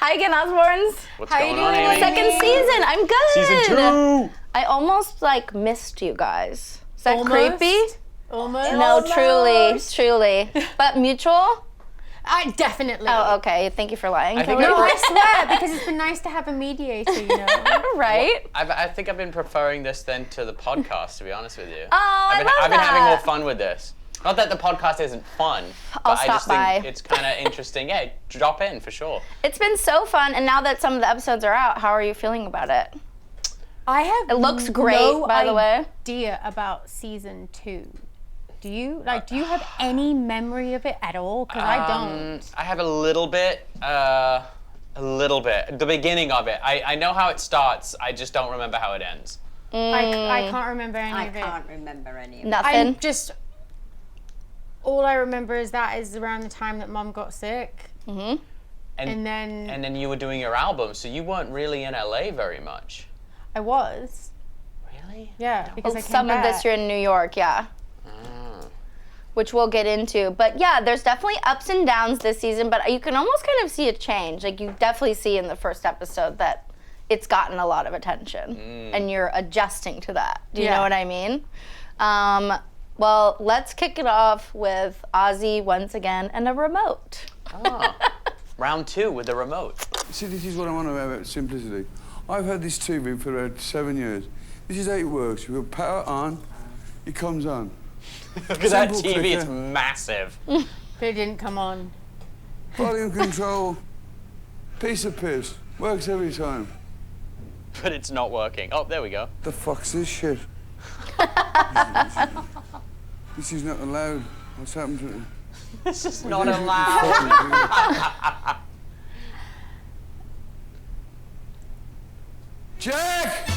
Hi again, Osmonds. What's going on, Amy? Second season. I'm good. Season 2. I almost missed you guys. Is that Almost? creepy? Almost. No, truly. But mutual? Definitely. Oh, okay. Thank you for lying. I think No, I swear, because it's been nice to have a mediator, you know. Right? I think I've been preferring this then to the podcast, to be honest with you. Oh, I love I've been having that. more fun with this. Not that the podcast isn't fun, but I'll I just stop by. think it's kind of interesting. Yeah, drop in for sure. It's been so fun, and now that some of the episodes are out, how are you feeling about it? I have It looks great, by the way. idea about season 2. Do you have any memory of it at all? Because I don't. I have a little bit. The beginning of it. I know how it starts. I just don't remember how it ends. I can't remember any I of it. can't remember any of it. Nothing? All I remember is that is around the time that Mum got sick. Mm-hmm. And then And then you were doing your album, so you weren't really in LA very much. I was. Really? Yeah, because I came Some back. of this you're in New York, yeah. Which we'll get into. But yeah, there's definitely ups and downs this season, but you can almost kind of see a change. Like you definitely see in the first episode that it's gotten a lot of attention and you're adjusting to that. Do you know what I mean? Well, let's kick it off with Ozzy once again and a remote. Round 2 with the remote. See, this is what I want about simplicity. I've had this TV for about 7 years. This is how it works. You put power on, it comes on. Because that Simple TV is clicker. massive. But it didn't come on. Volume control, piece of piss. Works every time. But it's not working. Oh, there we go. The fuck's this shit? This is not allowed. What's happened to it? This is not allowed. Jack!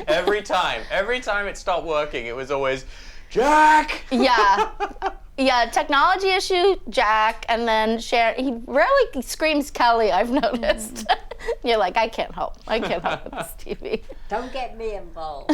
Every time it stopped working, it was always, Jack! Yeah, technology issue, Jack, and then Sharon. He rarely screams Kelly, I've noticed. You're like, I can't help with this TV. Don't get me involved.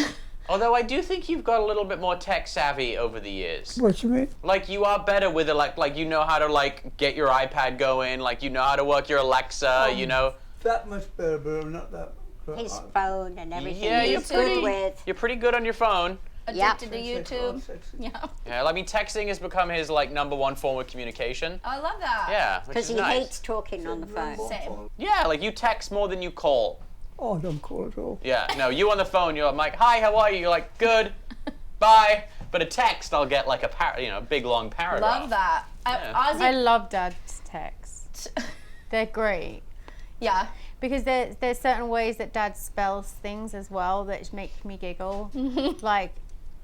Although I do think you've got a little bit more tech savvy over the years. What you mean? Like you are better with it, like you know how to get your iPad going, like you know how to work your Alexa, you know. That much better, but I'm not that. His phone and everything Yeah, he's good with. You're pretty good on your phone. Addicted to YouTube. Yeah. Yeah, I mean texting has become his #1 form of communication. I love that. Yeah, which Because is he nice. hates talking on the phone. Same. Yeah, like you text more than you call. Oh, I don't call at all. Yeah, no, you on the phone, you're like, hi, how are you? You're like, good, bye. But a text, I'll get like a big long paragraph. Love that. Yeah. Ozzy. I love Dad's texts. They're great. Yeah. Because there's certain ways that Dad spells things as well that make me giggle. Like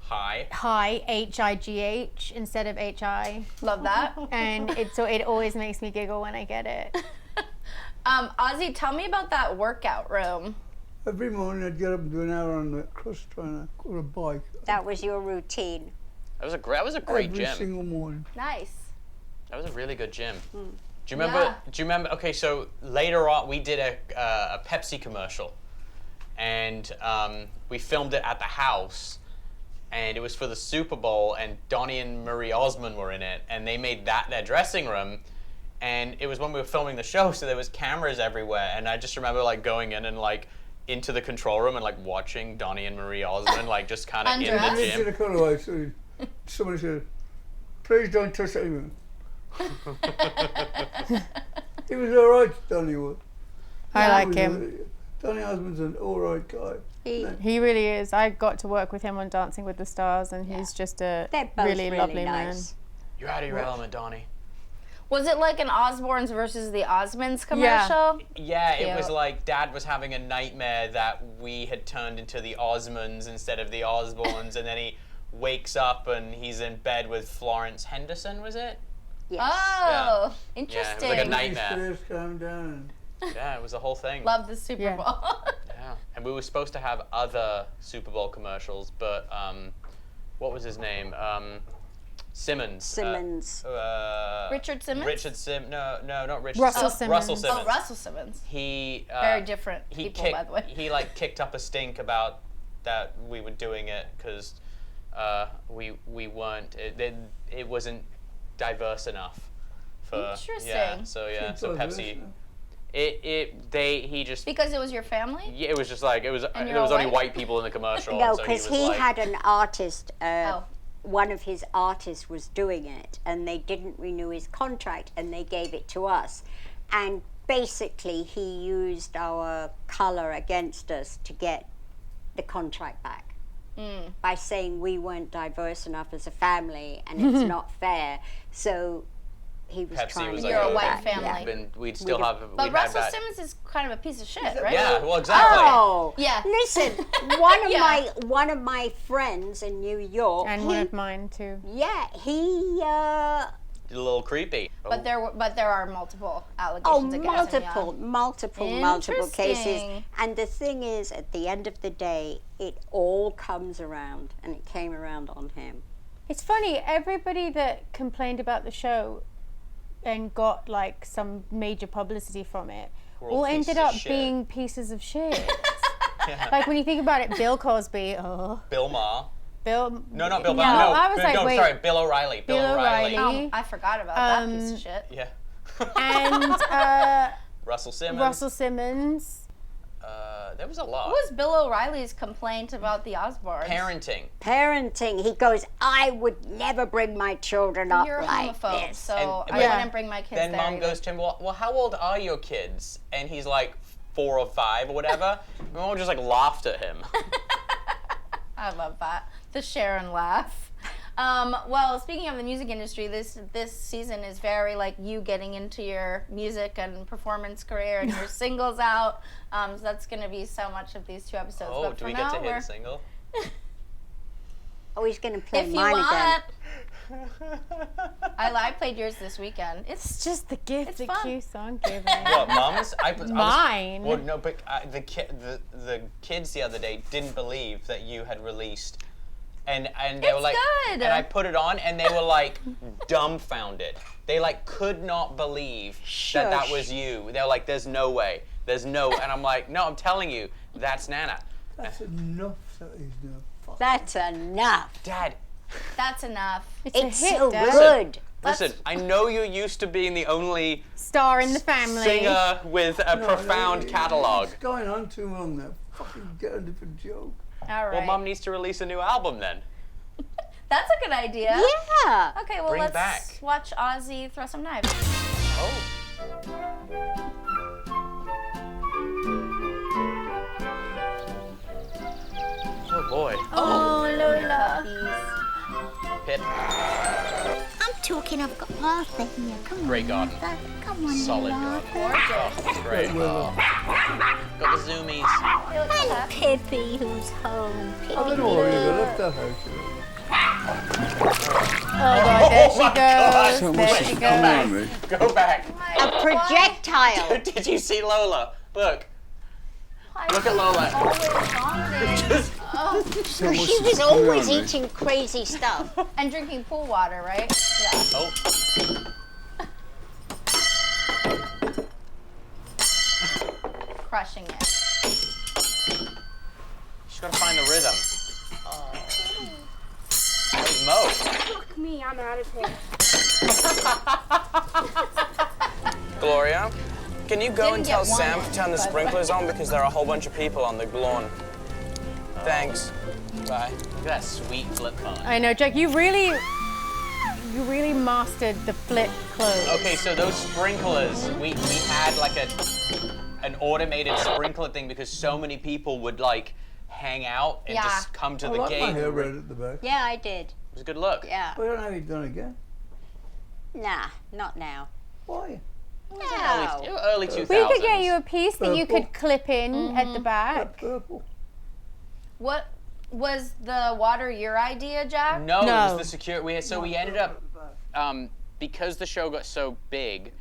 Hi. H-I-G-H instead of H-I. Love that. And it always makes me giggle when I get it. Ozzy, tell me about that workout room. Every morning I'd get up and do an hour on the cross trainer or a bike. That was your routine. That was a great Every gym. single morning. Nice. That was a really good gym. Do you remember? Do you remember? Okay, so later on we did a Pepsi commercial, and we filmed it at the house, and it was for the Super Bowl, and Donnie and Marie Osmond were in it, and they made that their dressing room, and it was when we were filming the show, so there was cameras everywhere, and I just remember going in and into the control room and watching Donnie and Marie Osmond just kind of in the I did gym. a cutaway, so somebody said, please don't touch that even. He was all right, Donnie was. I like him. Donnie Osmond's an all right guy. He really is. I got to work with him on Dancing with the Stars, and he's just a They're both really lovely nice. You're out of your element, Donnie. Was it like an Osborns versus the Osmonds commercial? Yeah, it was Cute. like Dad was having a nightmare that we had turned into the Osmonds instead of the Osborns, and then he wakes up and he's in bed with Florence Henderson, was it? Yes. Oh, Yeah, interesting. it was like a nightmare. Stairs calm down. Yeah, it was a whole thing. Love the Super Yeah. Bowl. Yeah, and we were supposed to have other Super Bowl commercials, but what was his name? Simmons. Simmons. Richard Simmons? No, not Richard. Russell Simmons. Simmons. Russell Simmons. Oh, Russell Simmons. He Very different people, by the way. He kicked up a stink about that we were doing it because we weren't. It wasn't diverse enough For, Yeah, Interesting. so Pepsi. He just Because it was your family? Yeah, it was just like it was you're only white? white people in the commercial. No, so because was he like, had an artist. Oh. One of his artists was doing it, and they didn't renew his contract, and they gave it to us. And basically, he used our color against us to get the contract back by saying we weren't diverse enough as a family, and it's not fair. So he was Pepsi trying was to like You're get a it white back. family. we'd still have. But we'd Russell had that. Simmons is kind of a piece of shit, right? Yeah, well, exactly. Oh, Yeah. Listen, one of Yeah. my friends in New York, And one of mine too. he A little creepy. But there are multiple allegations against him. Yeah. multiple cases. Interesting. And the thing is, at the end of the day, it all comes around, and it came around on him. It's funny, everybody that complained about the show and got like some major publicity from it all all pieces ended of up shit. being pieces of shit. Like when you think about it, Bill Cosby, Bill Maher. Bill. No, not Bill No, Maher. No, I was like, no, wait. sorry, Bill O'Reilly. Bill O'Reilly. Oh, I forgot about that piece of shit. Yeah. And Russell Simmons. Russell Simmons. There was a lot. What was Bill O'Reilly's complaint about the Osmonds? Parenting. He goes, I would never bring my children up You're a like homophobe, this. so And- I Yeah. wouldn't bring my kids Then there. mom either. goes to him, well, how old are your kids? And he's like 4 or 5 or whatever. And mom just like laughed at him. I love that. The Sharon laugh. Well, speaking of the music industry, this season is very like you getting into your music and performance career and your singles out. So that's going to be so much of these 2 episodes. Oh, but do for we now, get to hit we're- a single? Oh, he's going to play If you mine again. want. I played yours this weekend. It's just the gift It's that fun. keeps on giving. What, mums? Mine. Well, no, but the kids the other day didn't believe that you had released, and they were It's like, good. and I put it on, and they were like dumbfounded. They like could not believe that Shush. was you. They were like, "There's no way. There's no." And I'm like, "No, I'm telling you, that's Nana." That's enough, that is enough. That's enough. Dad, That's enough. It's It's a hit, so Dad. good. listen. I know you're used to being the only Star in the family. singer with a profound catalog. It's going on too long now. Fucking get a different joke. All right. Well, Mom needs to release a new album then. That's a good idea. Yeah. Okay, well, Bring let's back. watch Ozzy throw some knives. Oh. Oh boy. Oh, Lola. Pip. I'm talking, I've got Martha here. Come on. Great garden. Martha. Come on, Solid Martha. garden. Oh, great. Oh. Got the zoomies. And Pippi, who's home. I Pippi. don't know what I left that house. Oh god, there she goes. So There much she is coming goes. on me. Go back. A projectile. Did you see Lola? Look. Look at Lola. So much She is was coming always on me. eating crazy stuff. And drinking pool water, right? Yeah. Oh. Crushing it. She's gotta find the rhythm. Hey, Mo. Fuck me, I'm out of here. Gloria, can you go and Didn't tell get one, Sam to turn the by the way. sprinklers on because there are a whole bunch of people on the lawn? Thanks. Bye. Look at that sweet flip phone. I know, Jack, you really mastered the flip clothes. Okay, so those sprinklers, we had like an automated sprinkler thing because so many people would like hang out and Yeah. just come to I the like my gate. hair It red at the back. Yeah, I did. was a good look. Yeah. I don't know how you've done again. Nah, not now. Why? No. Early 2000s. We could get you a piece that you could Purple. clip in at the back. Purple. What was the water your idea, Jack? No, it No. was the security. We ended up because the show got so big,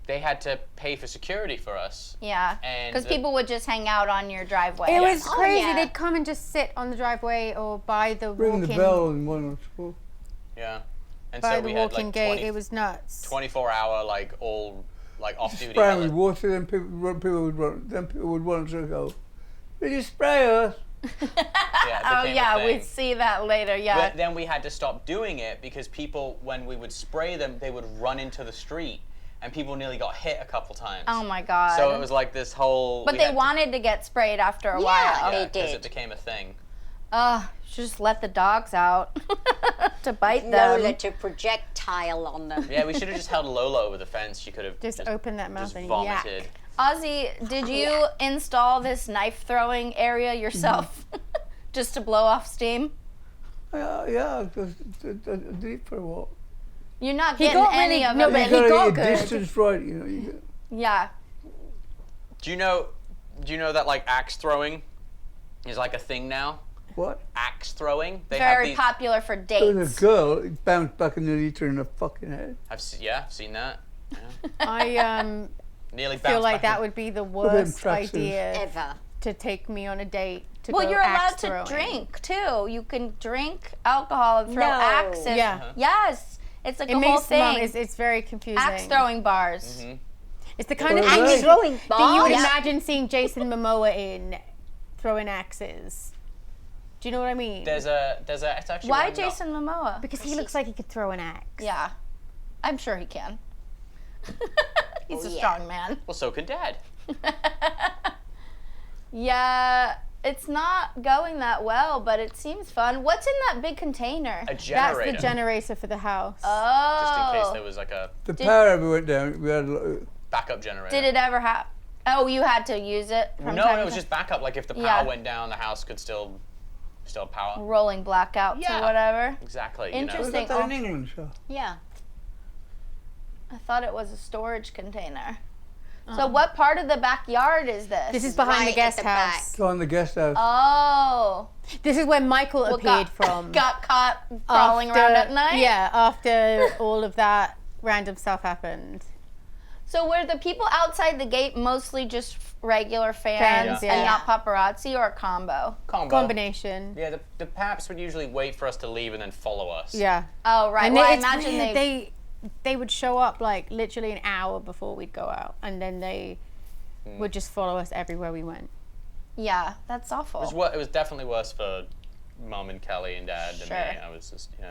they had to pay for security for us. Yeah. And Because the- people would just hang out on your driveway. It was Oh, crazy. yeah. They'd come and just sit on the driveway or by the Ring walk-in the bell and one on school. Yeah. And by so the we had walk-in like gate. 20 It was nuts. 24-hour like all like off-duty. Spray 'em with heli- water, then people would run. Then people would run to go. Did you spray us? Oh yeah, we see that later. Yeah. But then we had to stop doing it because people, when we would spray them, they would run into the street, and people nearly got hit a couple times. Oh my God. So it was like this whole. But they wanted to get sprayed after a while. Yeah, they because did. it became a thing. Should just let the dogs out to bite them. Lola to projectile on them. Yeah, we should have just held Lola over the fence. She could have Just open that mouth just and vomited. yak. Ozzy, did you install this knife throwing area yourself just to blow off steam? Yeah, because I did it for a while. You're not He getting got any really- of no, it. but in. he got Your good. distance right, you know. You Yeah. Do you know that like axe throwing is like a thing now? what? Axe throwing. They Very have popular for There was dates. a girl, it bounced back and nearly hit her in the fucking head. I've seen that. Yeah. I Nearly feel bounced like back that in- would be the them worst tracksuits. idea Ever. to take me on a date. To Well, go you're allowed axe to throwing. drink too. You can drink alcohol and throw No. axes. Yeah. Yes. It's like It a whole makes mom. thing. It's very confusing. Axe throwing bars. It's the kind of Well, thing right. that Throwing that you would balls? imagine seeing Jason Momoa in, throwing axes. Do you know what I mean? It's actually Why one Jason Momoa? Because he looks like he could throw an axe. Yeah. I'm sure he can. He's a yeah. strong man. Well, so could Dad. Yeah, it's not going that well, but it seems fun. What's in that big container? A That's generator. the generator for the house. Oh. Just in case there was like a The power ever went down. We had a lot of, backup generator. Did it ever happen? Oh, you had to use it from No, time it to was time? just backup. Like if the power Yeah. went down, the house could still power. Rolling blackouts Yeah. or whatever. Exactly. we Interesting. got that in Oh. England, so. Yeah. I thought it was a storage container. So what part of the backyard is this? This is behind Right the at guest the house. Go on the guest house. Oh. This is where Michael Well, appeared from. Got caught crawling around at night? Yeah, after all of that random stuff happened. So were the people outside the gate mostly just regular fans Fans, yeah. and not paparazzi, or a combo? Combo. Combination. Yeah, the Paps would usually wait for us to leave and then follow us. Yeah. Oh, right. And well, I it's imagine weird. They would show up like literally an hour before we'd go out, and then they would just follow us everywhere we went. Yeah, that's awful. It was definitely worse for Mum and Kelly and Dad than Sure. me. I was just, It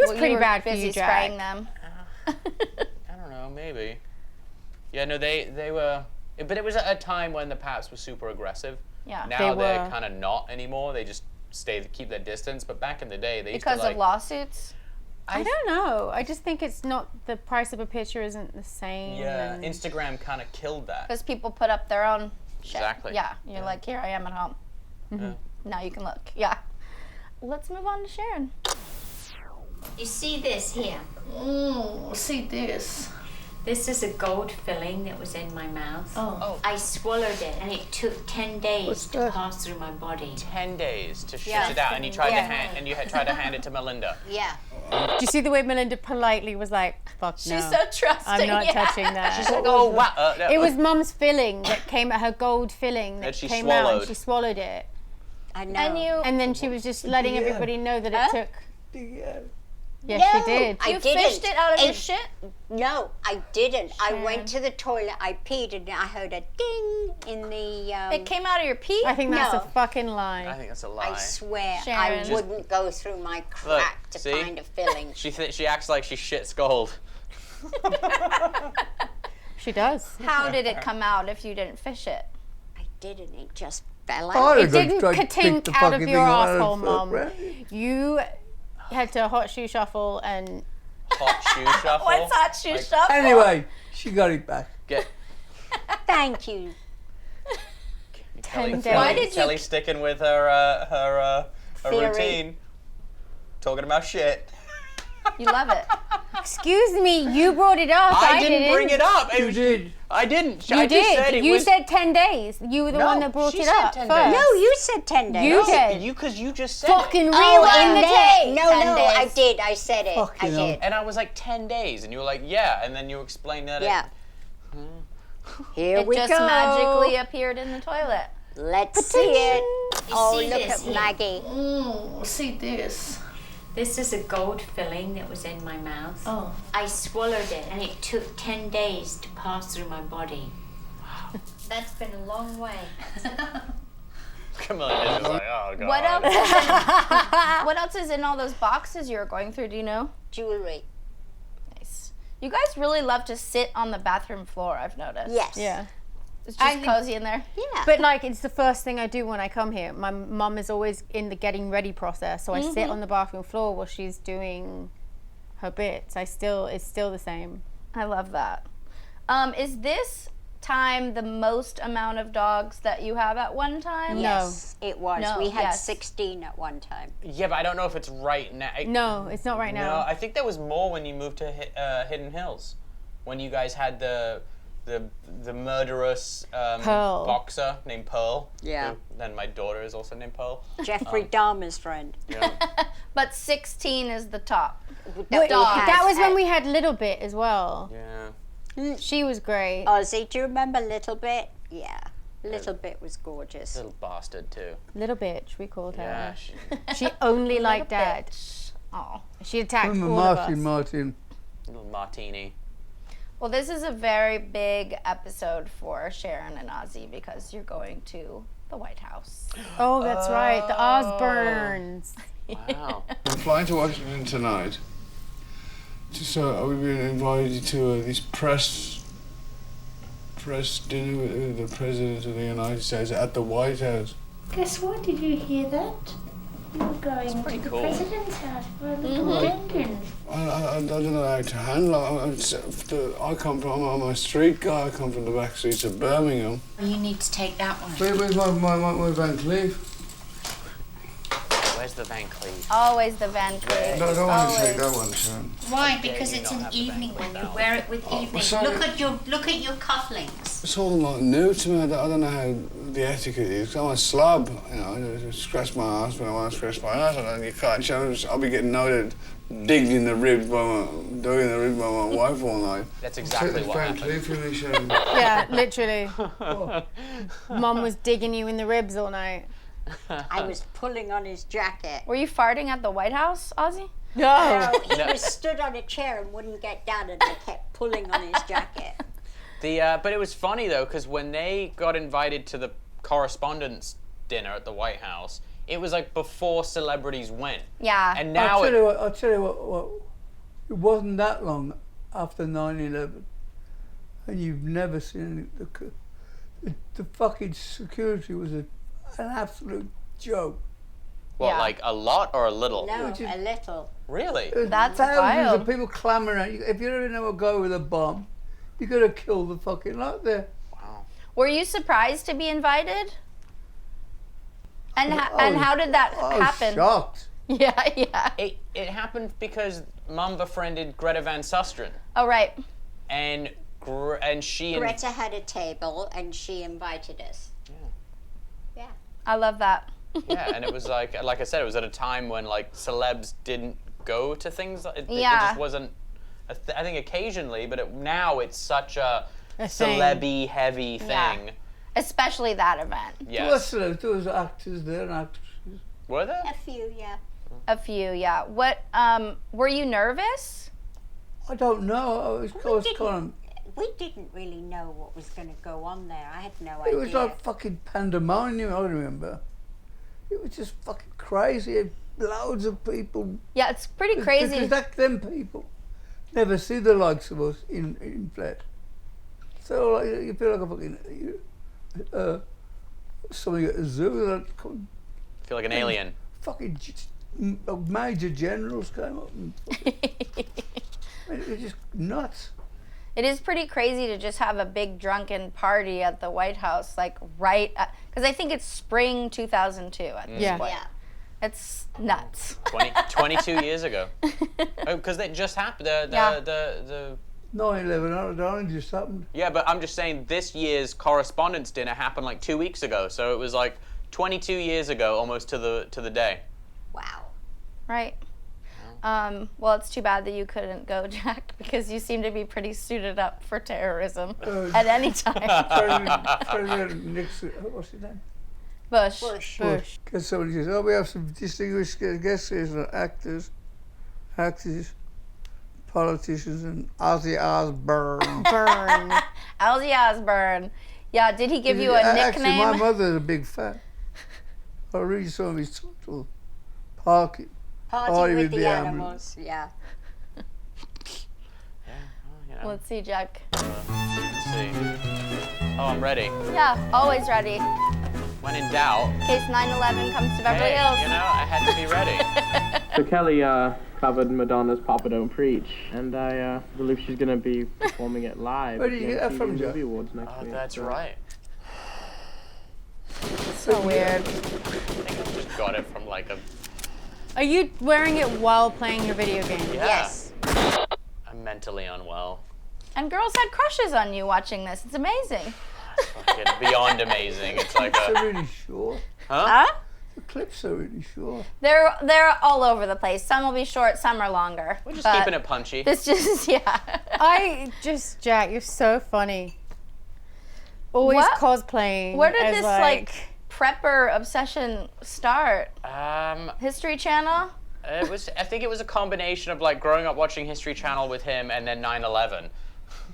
was Well, pretty you were bad for busy you, spraying Jack. them. I don't know, maybe. Yeah, no, they were, but it was at a time when the Paps were super aggressive. Yeah. Now They they're were. kind of not anymore. They just keep their distance. But back in the day, they used Because to like. of lawsuits? I don't know. I just think it's not, the price of a picture isn't the same. Yeah, and- Instagram kind of killed that. Because people put up their own shit. Exactly. Yeah, you're like, here I am at home. Yeah. Now you can look. Yeah. Let's move on to Sharon. You see this here? See this. This is a gold filling that was in my mouth. Oh. I swallowed it, and it took 10 days What's to that? pass through my body. 10 days to shit Yeah. it out, and you tried Yeah. tried to hand it to Melinda. Yeah. Do you see the way Melinda politely was like, fuck no. She's so trusting. I'm not yeah. touching that. She's like, oh wow. No. It was Mum's filling that came at her gold filling that That she came out swallowed. and she swallowed it. I know. And you, And then she was just letting Yeah. everybody know that Huh? it took. Yeah. Yes, No, she did. I you didn't. fished it out of your It- shit? No, I didn't. I Sharon. went to the toilet, I peed, and I heard a ding in the. It came out of your pee? I think that's No. a fucking lie. I think that's a lie. I swear Sharon. I Just- wouldn't go through my crack to see? find a filling. She acts like she shits gold. She does. How did it come out if you didn't fish it? I didn't. It just fell I out. It was gonna didn't try to pick katink the out of fucking your thing out of asshole, the Mum. right? You had to hot shoe shuffle and Hot shoe shuffle. What's hot shoe Like, shuffle? Anyway, she got it back. Get Thank you. Kelly, 10 Kelly, days. Kelly sticking with her Theory. routine. Talking about shit. You love it. excuse me, you brought it up. I didn't bring it up. You did. I didn't. You I just did. said it You was. said 10 days. You were the No, one that brought she it said up 10 first. days. No, you said 10 days. You did. Because you just said Fucking it. reel Oh, it in and the then- tape. No, 10 no, I days. did. I said it. Fucking I hell. did. And I was like 10 days, and you were like, yeah, and then you explained that. Yeah. Here It we just go. magically appeared in the toilet. Let's see it. Oh, see look this at here? Maggie. See this. This is a gold filling that was in my mouth. Oh. I swallowed it, and it took 10 days to pass through my body. That's been a long way. Camilla is just like, oh god. What else is in all those boxes you're going through? Do you know? Jewelry. Nice. You guys really love to sit on the bathroom floor, I've noticed. Yes. Yeah. It's just cozy in there. Yeah. But like, it's the first thing I do when I come here. My mum is always in the getting ready process, so I sit on the bathroom floor while she's doing her bits. It's still the same. I love that. Is this time the most amount of dogs that you have at one time? Yes, it was. No, We had yes. 16 at one time. Yeah, but I don't know if it's right now. No, it's not right No, now. I think there was more when you moved to Hidden Hills, when you guys had the murderous Pearl. boxer named Pearl. Yeah. Who, then my daughter is also named Pearl. Jeffrey Dahmer's friend. Yeah. But 16 is the top. Wait, dogs. that was when we had Little Bit as well. Yeah. She was great. Ozzy, do you remember Little Bit? Yeah. Little Bit was gorgeous. Little bastard too. Little Bitch, we called her. Yeah. She only liked Dad. Oh. She attacked Remember all of Martin, us. Martin. Little martini. Well, this is a very big episode for Sharon and Ozzy because you're going to the White House. Oh, that's right. The Osmonds. Wow. I'm flying to Washington tonight. So we've been invited to this press dinner with the President of the United States at the White House. Guess what? Did you hear that? You're going to pretty the cool. president's house for a little dinner. I don't know how to handle it. I come from, I'm a street guy, I come from the back streets of Birmingham. You need to take that one. Where's my Van Cleef? Where's the Van Cleef? Always the Van Cleef. No, I don't want to Always. take that one, Sharon. Why? dare Because you it's not an have the evening banquet one. You now. wear it with evening. sorry. Look at your cufflinks. It's all like new to me. I don't know how the etiquette is. I'm a slob, you know. I just scratch my ass when I want to scratch my ass, and then you can't show. I'll be getting noted, doing the ribs by my wife all night. That's exactly what happened. happened. Yeah, literally. Mum was digging you in the ribs all night. I was pulling on his jacket. Were you farting at the White House, Ozzy? No. He was stood on a chair and wouldn't get down, and I kept pulling on his jacket. But it was funny though, because when they got invited to the Correspondents dinner at the White House, it was like before celebrities went. Yeah. And now I'll tell you what, it wasn't that long after 9/11, and you've never seen the fucking security was an absolute joke. what, Yeah. like a lot or a little? No, Which is- a little. Really? That's Thousands wild. of people clamoring. If you don't know a guy with a bomb, you gotta kill the fucking lot there. Were you surprised to be invited? And I and was- how did that I was happen? shocked. Yeah, yeah. It happened because Mum befriended Greta Van Susteren, Oh, right. and she and Greta had a table, and she invited us. Yeah. I love that. yeah, and it was like I said, it was at a time when like celebs didn't go to things. It Yeah. just wasn't. I think occasionally, but now it's such a thing. celeb-y heavy thing. Yeah. Especially that event. Yes. There was actors there and actresses. Were there? A few, yeah. A few, yeah. What, were you nervous? I don't know. I was kind We didn't really know what was going to go on there. I had no of. idea. It was like fucking pandemonium. I remember. It was just fucking crazy. Loads of people. Yeah, it's pretty crazy. Because them people never see the likes of us in flesh. So like, you feel like a fucking something at a zoo. Like, Feel like an alien. fucking major generals came up. And it was just nuts. It is pretty crazy to just have a big drunken party at the White House, like because I think it's spring 2002 at this Yeah. point. Yeah. It's nuts. 22 years ago. Oh, because it just happened. Yeah. The 9/11, it only just happened. Yeah, but I'm just saying this year's Correspondents dinner happened like 2 weeks ago, so it was like 22 years ago, almost to the day. Wow. Right. Well, it's too bad that you couldn't go, Jack, because you seem to be pretty suited up for terrorism at any time. President Nixon, what's his name? Bush. Bush. Because somebody says, oh, we have some distinguished guests here, actors, politicians, and Ozzy Osbourne. Burn. Ozzy Osbourne. Yeah, did he give you a Actually, my nickname? mother's a big fan. I really saw his title. Party with the animals. Yeah. You know. Let's see, Jack. Let's see. Oh, I'm ready. Yeah, always ready. When in doubt. In case 9/11 comes to Beverly Hills. You know, I had to be ready. So Kelly covered Madonna's Papa Don't Preach, and I believe she's going to be performing it live Where at did the you get that MTV from, Jack? Movie Awards next week. That's so. right. So weird. I think I just got it from like a... Are you wearing it while playing your video game? Yeah. Yes. I'm mentally unwell. And girls had crushes on you watching this. It's amazing. It's fucking beyond amazing. It's like Clips are a... really short. Huh? The clips are really short. They're all over the place. Some will be short, some are longer. We're just but keeping it punchy. This just, yeah. Jack, you're so funny. Always What? cosplaying. Where did as this like prepper obsession start? History Channel? I think it was a combination of like growing up watching History Channel with him and then 9/11.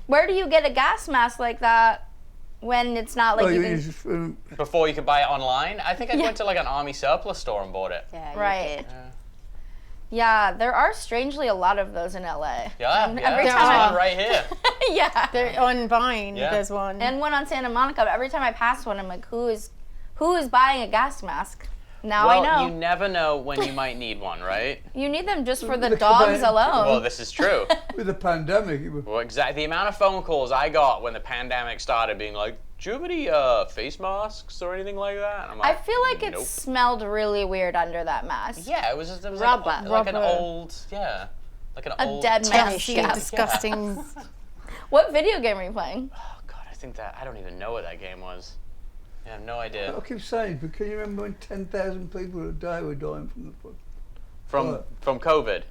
Where do you get a gas mask like that when it's not like you can... Before you could buy it online? I think I went to like an army surplus store and bought it. Yeah, Right. you did. Yeah, there are strangely a lot of those in LA. Yeah, And yeah. every There's time one right here. yeah. They're on Vine, Yeah. there's one. And one on Santa Monica. But every time I pass one, I'm like, who is buying a gas mask? Now Well, I know. you never know when you might need one, right? You need them just for the Look dogs about- alone. Well, this is true. With the pandemic, it was... Well, exactly. The amount of phone calls I got when the pandemic started being like, do you have any face masks or anything like that? And I'm I like, feel like it nope. smelled really weird under that mask. Yeah, it was just like Rubber. an old, like an A old dead man's Nasty, scalp. disgusting. What video game are you playing? Oh God, I don't even know what that game was. I have no idea. I keep saying, but can you remember when 10,000 people who died were dying from the From COVID.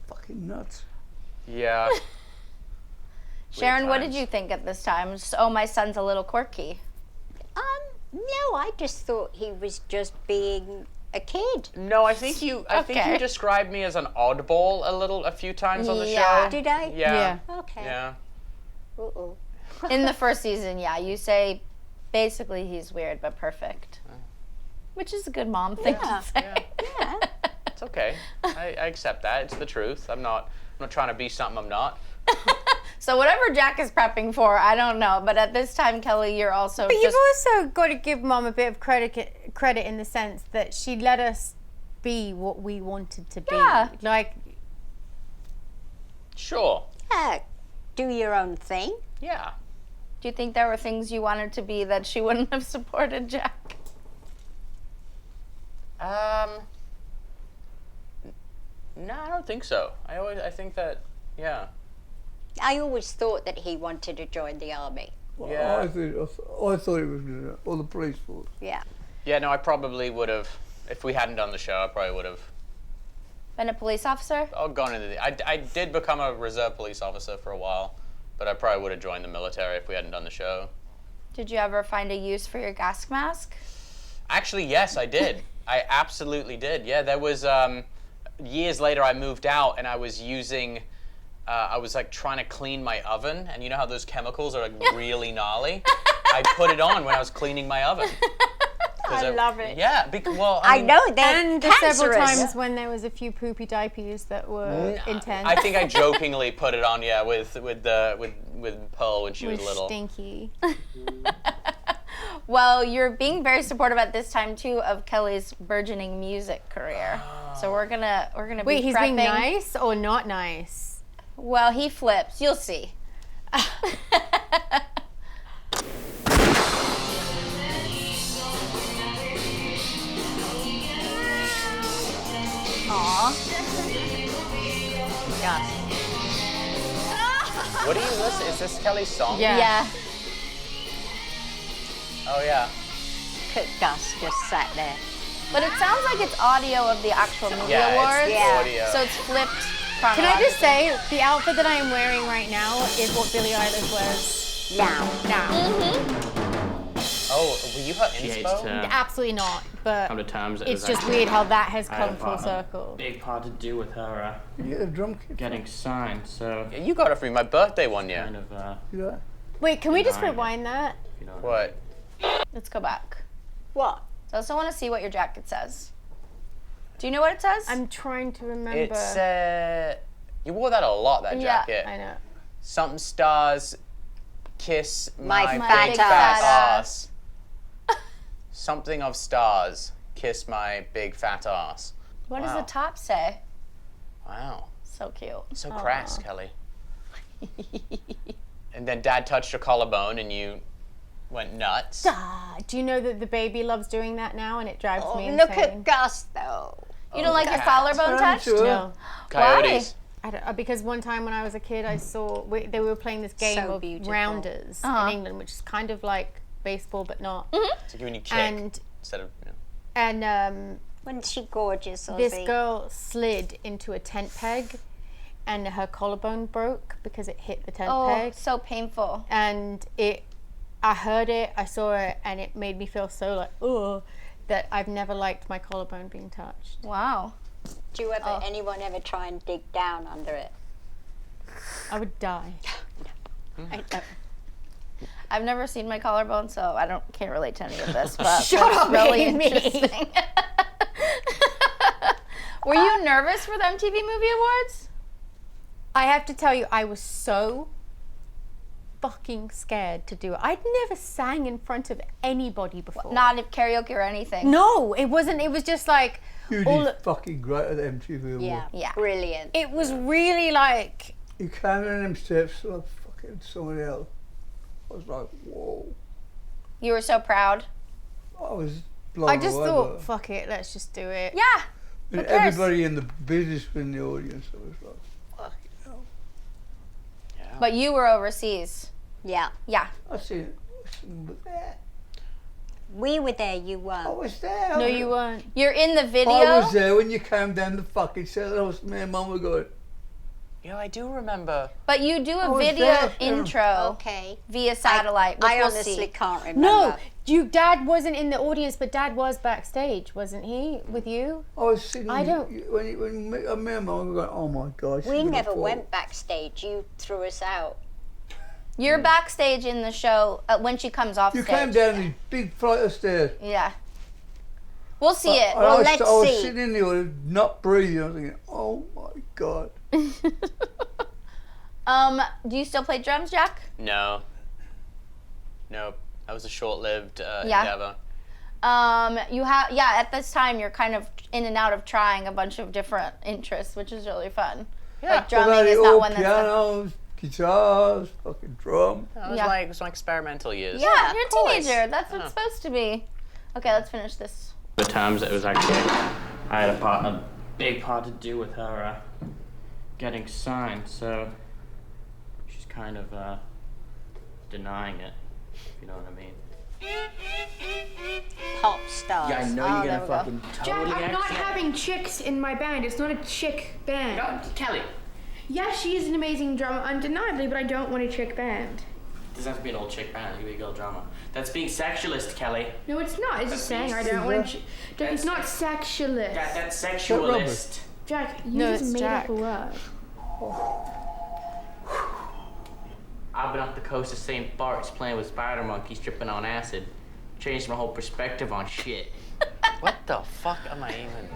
fucking nuts? Yeah. Sharon, what did times. you think at this time? Just, oh, my son's a little quirky. No, I just thought he was just being a kid. No, I think you Okay. described me as an oddball a few times on the Yeah. show. Did I? Yeah. Okay. Yeah. Uh-oh. In the first season, yeah, you say basically he's weird but perfect. Which is a good mom thing Yeah. to say. Yeah. It's okay. I accept that. It's the truth. I'm not trying to be something I'm not. So whatever Jack is prepping for, I don't know. But at this time, Kelly, you're also But just... you've also got to give Mom a bit of credit in the sense that she let us be what we wanted to be. Yeah. Like, Sure. Yeah. Do your own thing. Yeah. Do you think there were things you wanted to be that she wouldn't have supported, Jack? No, I don't think so. I think that, yeah. I always thought that he wanted to join the army. Well, Yeah. I thought it was or the police force. Yeah. Yeah, no, I probably would have, if we hadn't done the show, I probably would have Been a police officer? gone into the, I did become a reserve police officer for a while, but I probably would have joined the military if we hadn't done the show. Did you ever find a use for your gas mask? Actually, yes, I did. I absolutely did. Yeah, there was, years later I moved out and I was using, I was like trying to clean my oven, and you know how those chemicals are like really gnarly? I put it on when I was cleaning my oven. I love it. Yeah, well, I mean, know they're And cancerous. several times when there was a few poopy diapers that were intense. I think I jokingly put it on, yeah, with Pearl when she was was little. stinky. Well, you're being very supportive at this time too of Kelly's burgeoning music career. So we're gonna Wait, be he's prepping. being nice or not nice? Well, he flips. You'll see. Aw. What do you listen? Is this Kelly's song? Yeah. Yeah. Oh yeah. Gus just sat there. But it sounds like it's audio of the actual movie Yeah, awards. it's audio. So it's flipped Can I chronologically. just say, the outfit that I am wearing right now is what Billie Eilish wears Now. now. Oh, were you her She hates inspo? to Absolutely not, but come to terms. It it's was just actually- weird how that has I had a come full part- circle. Big part to do with her You get a drum kit. getting signed. So Yeah, you got it for me my birthday one year. kind of. You know? Wait, can we just Behind it. rewind that? You know. What? Let's go back. What? I also want to see what your jacket says. Do you know what it says? I'm trying to remember. It's you wore that a lot, that jacket. I know. Something stars, kiss My my big fat fat ass. Something of stars, kiss my big fat ass. What Wow. does the top say? Wow. So cute. So crass, Kelly. And then Dad touched your collarbone and you went nuts. Do you know that the baby loves doing that now, and it drives me insane? Look at Gus, though. You don't like your collarbone touched? No. Coyotes. I don't, because one time when I was a kid, I saw they were playing this game So of beautiful. rounders in England, which is kind of like baseball but not. So when you kick And instead of. Wasn't she gorgeous, Ozzy? this girl slid into a tent peg, and her collarbone broke because it hit the tent peg. So painful. And I heard it, I saw it, and it made me feel so like, oh, that I've never liked my collarbone being touched. Wow. Do you anyone ever try and dig down under it? I would die. I know. I've never seen my collarbone, so I can't relate to any of this. But Shut that's up, really Amy. interesting. Were you nervous for the MTV Movie Awards? I have to tell you, I was so fucking scared to do it. I'd never sang in front of anybody before. Not at karaoke or anything. No, it wasn't. It was just like You did fucking great at the MTV Awards. Yeah. Brilliant. it was really like You came in them steps like fucking somebody else. I was like, whoa. You were so proud. I was blown I just away thought, by it. fuck it, let's just do it. Yeah. And Who cares? everybody in the business in the audience, I was like, fucking hell. But you were overseas. Yeah. Yeah. I seen was there. We were there, you I weren't. was there. No, you weren't. You're in the video. I was there when you came down the fucking set. That was me and Mum were going, Yeah, I do remember. But you do a was video there. intro Okay. via satellite, which I we'll honestly see. can't remember. No, Dad wasn't in the audience, but Dad was backstage, wasn't he, with you? I was sitting. I don't- When me and Mum were going, oh my God. she's We gonna never fall." went backstage. You threw us out. You're backstage in the show when she comes off You stage. came down these big flight of stairs. Yeah. We'll see it. And I was, let's I was see. sitting in the audience, not breathing. I was thinking, oh my God. Do you still play drums, Jack? No. Nope. That was a short-lived Yeah. endeavor. At this time you're kind of in and out of trying a bunch of different interests, which is really fun. Like drumming Well, is all not one that's pianos, guitars, fucking drum. That was Yeah. like, it was my experimental years. Yeah, you're a of course. teenager. That's what it's supposed to be. Okay, let's finish this. The times it was actually, I had a big part to do with her getting signed, so she's kind of denying it, if you know what I mean. Pop stars. Yeah, I know Oh, you're there gonna we go. fucking Jack, totally I'm not accept- having chicks in my band. It's not a chick band. No, Kelly, Yeah, she is an amazing drummer, undeniably, but I don't want a chick band. it doesn't have to be an old chick band, it can be a girl drama. That's being sexualist, Kelly. No, it's not. It's just saying I don't want a chick. Jack, it's not sexualist. That's sexualist. Jack, you No, just it's made Jack. up a word. I've been off the coast of St. Bart's playing with spider monkeys, tripping on acid. Changed my whole perspective on shit. What the fuck am I even?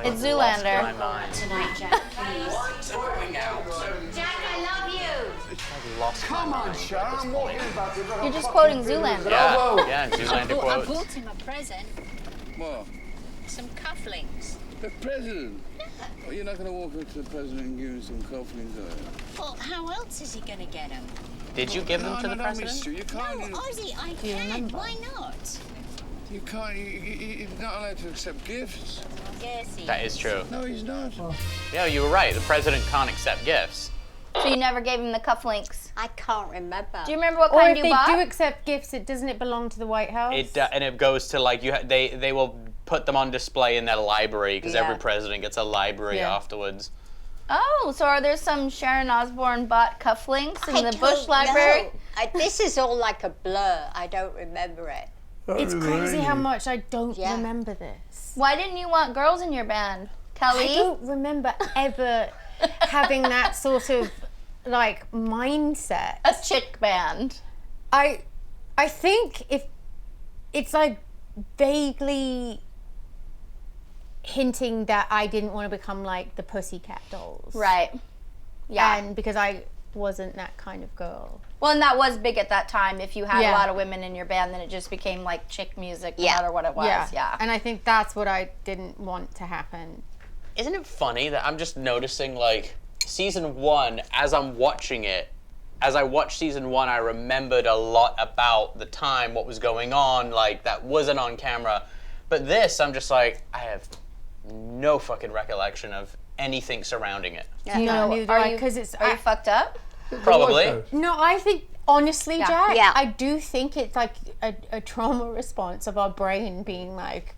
It's lost Zoolander. my mind. Tonight, Jack, please. What's going out? Jack, I love you. I've lost my mind. Sharon, walking back with You're just quoting Zoolander. Yeah, Zoolander I quotes. bought him a present. What? Some cufflinks. The president? Well, you're not going to walk up to the president and give him some cufflinks, are you? Well, how else is he going to get them? Did you give them to the don't president? miss you. You can't. No, Ozzy, I can. Why not? You can't. You're not allowed to accept gifts. Yes, he That is true. No, he's not. Yeah, you were right. The president can't accept gifts. So you never gave him the cufflinks. I can't remember. Do you remember what Or kind if you they bought? do accept gifts, doesn't it belong to the White House? And it goes to like they will put them on display in their library because Yeah. every president gets a library Yeah. afterwards. Oh, so are there some Sharon Osbourne bought cufflinks in I the don't Bush Library? know. This is all like a blur. I don't remember it. It's crazy how much I don't Yeah. remember this. Why didn't you want girls in your band, Kelly? I don't remember ever having that sort of like mindset. A chick band. I think if it's like vaguely hinting that I didn't want to become like the Pussycat Dolls. Right. Yeah. And because I wasn't that kind of girl. Well, and that was big at that time. If you had Yeah. a lot of women in your band, then it just became like chick music, no Yeah. matter what it was. Yeah. And I think that's what I didn't want to happen. Isn't it funny that I'm just noticing, like, season 1, as I'm watching it, as I watched season 1, I remembered a lot about the time, what was going on, like, that wasn't on camera. But this, I'm just like, I have no fucking recollection of anything surrounding it. Do you know, neither do I, because it's... Are you fucked up? Probably. No, I think, honestly, Yeah. Jack, Yeah. I do think it's like a trauma response of our brain being like...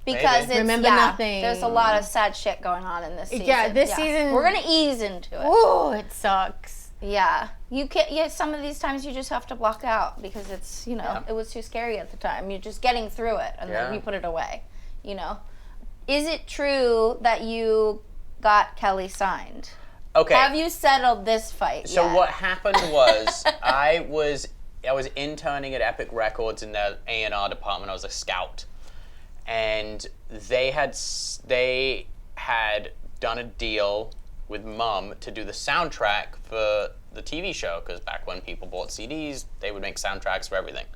Because it's, Remember nothing. There's a lot of sad shit going on in this season. Yeah, this season... We're gonna ease into it. Oh, it sucks. Yeah, you can't. Yeah, some of these times you just have to block out because it's it was too scary at the time. You're just getting through it, and then you put it away. Is it true that you got Kelly signed? Okay. Have you settled this fight So yet? what happened was I was interning at Epic Records in their A&R department. I was a scout, and they had done a deal with Mum to do the soundtrack for the TV show, because back when people bought CDs, they would make soundtracks for everything.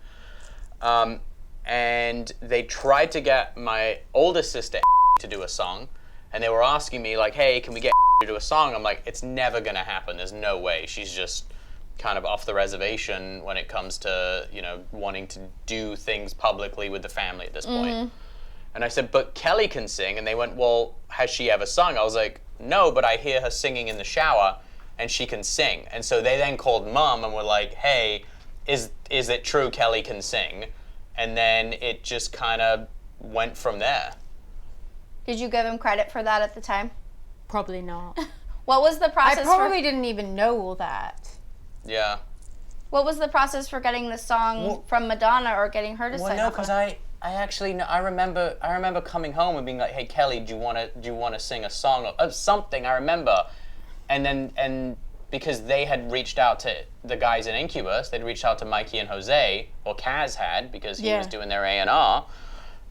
And they tried to get my older sister to do a song, and they were asking me like, hey, can we get to do a song? I'm like, it's never gonna happen. There's no way. She's just kind of off the reservation when it comes to, wanting to do things publicly with the family at this point. And I said, but Kelly can sing. And they went, well, has she ever sung? I was like, no, but I hear her singing in the shower and she can sing. And so they then called Mum and were like, hey, is it true Kelly can sing? And then it just kind of went from there. Did you give him credit for that at the time? Probably not. What was the process? I probably didn't even know all that. Yeah. What was the process for getting the song from Madonna or getting her to sign no, up? because I actually know, I remember coming home and being like, hey Kelly, do you want to sing a song or something? I remember, and because they had reached out to the guys in Incubus, they'd reached out to Mikey and Jose, or Kaz had, because he was doing their A&R,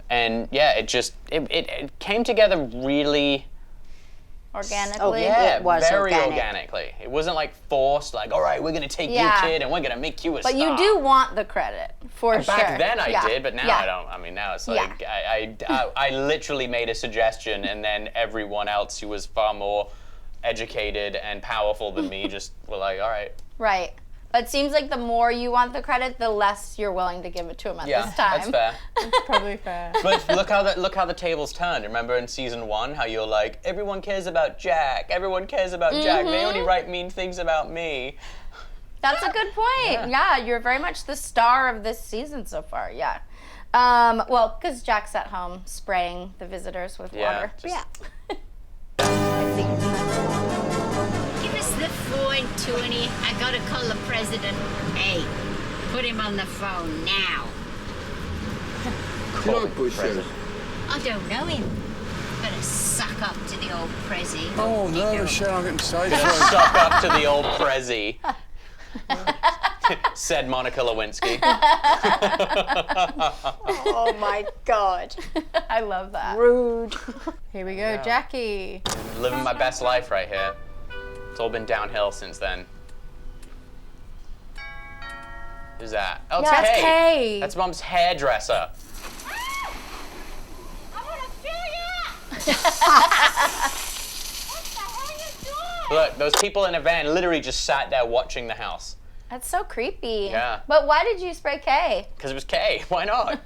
and yeah, it came together really organically. Oh yeah, It was very organic. organically. It wasn't like forced, like, all right, we're gonna take you, kid, and we're gonna make you a star. But you do want the credit, for sure. Back then I did, but now Yeah. I don't. I mean, now it's like, I literally made a suggestion, and then everyone else who was far more educated and powerful than me just were like, all right. Right. But it seems like the more you want the credit, the less you're willing to give it to him at this time. That's fair. It's probably fair. But look how the tables turned. Remember in season 1 how you're like, everyone cares about Jack. Everyone cares about Jack. They only write mean things about me. That's a good point. Yeah, you're very much the star of this season so far. Yeah. Well, because Jack's at home spraying the visitors with water. Give us the phone, Tony. I gotta call the president. Hey, put him on the phone now. Do you like Bush? I don't know him. Better suck up to the old Prezi. Oh no, Sharon, I'm getting stage fright. Suck up to the old Prezi. Said Monica Lewinsky. Oh my God. I love that. Rude. Here we go, Jackie. Living my best life right here. It's all been downhill since then. Who's that? Oh, it's That's Kay. Kay. That's Mom's hairdresser. Look, those people in a van literally just sat there watching the house. That's so creepy. Yeah. But why did you spray Kay? Because it was Kay. Why not?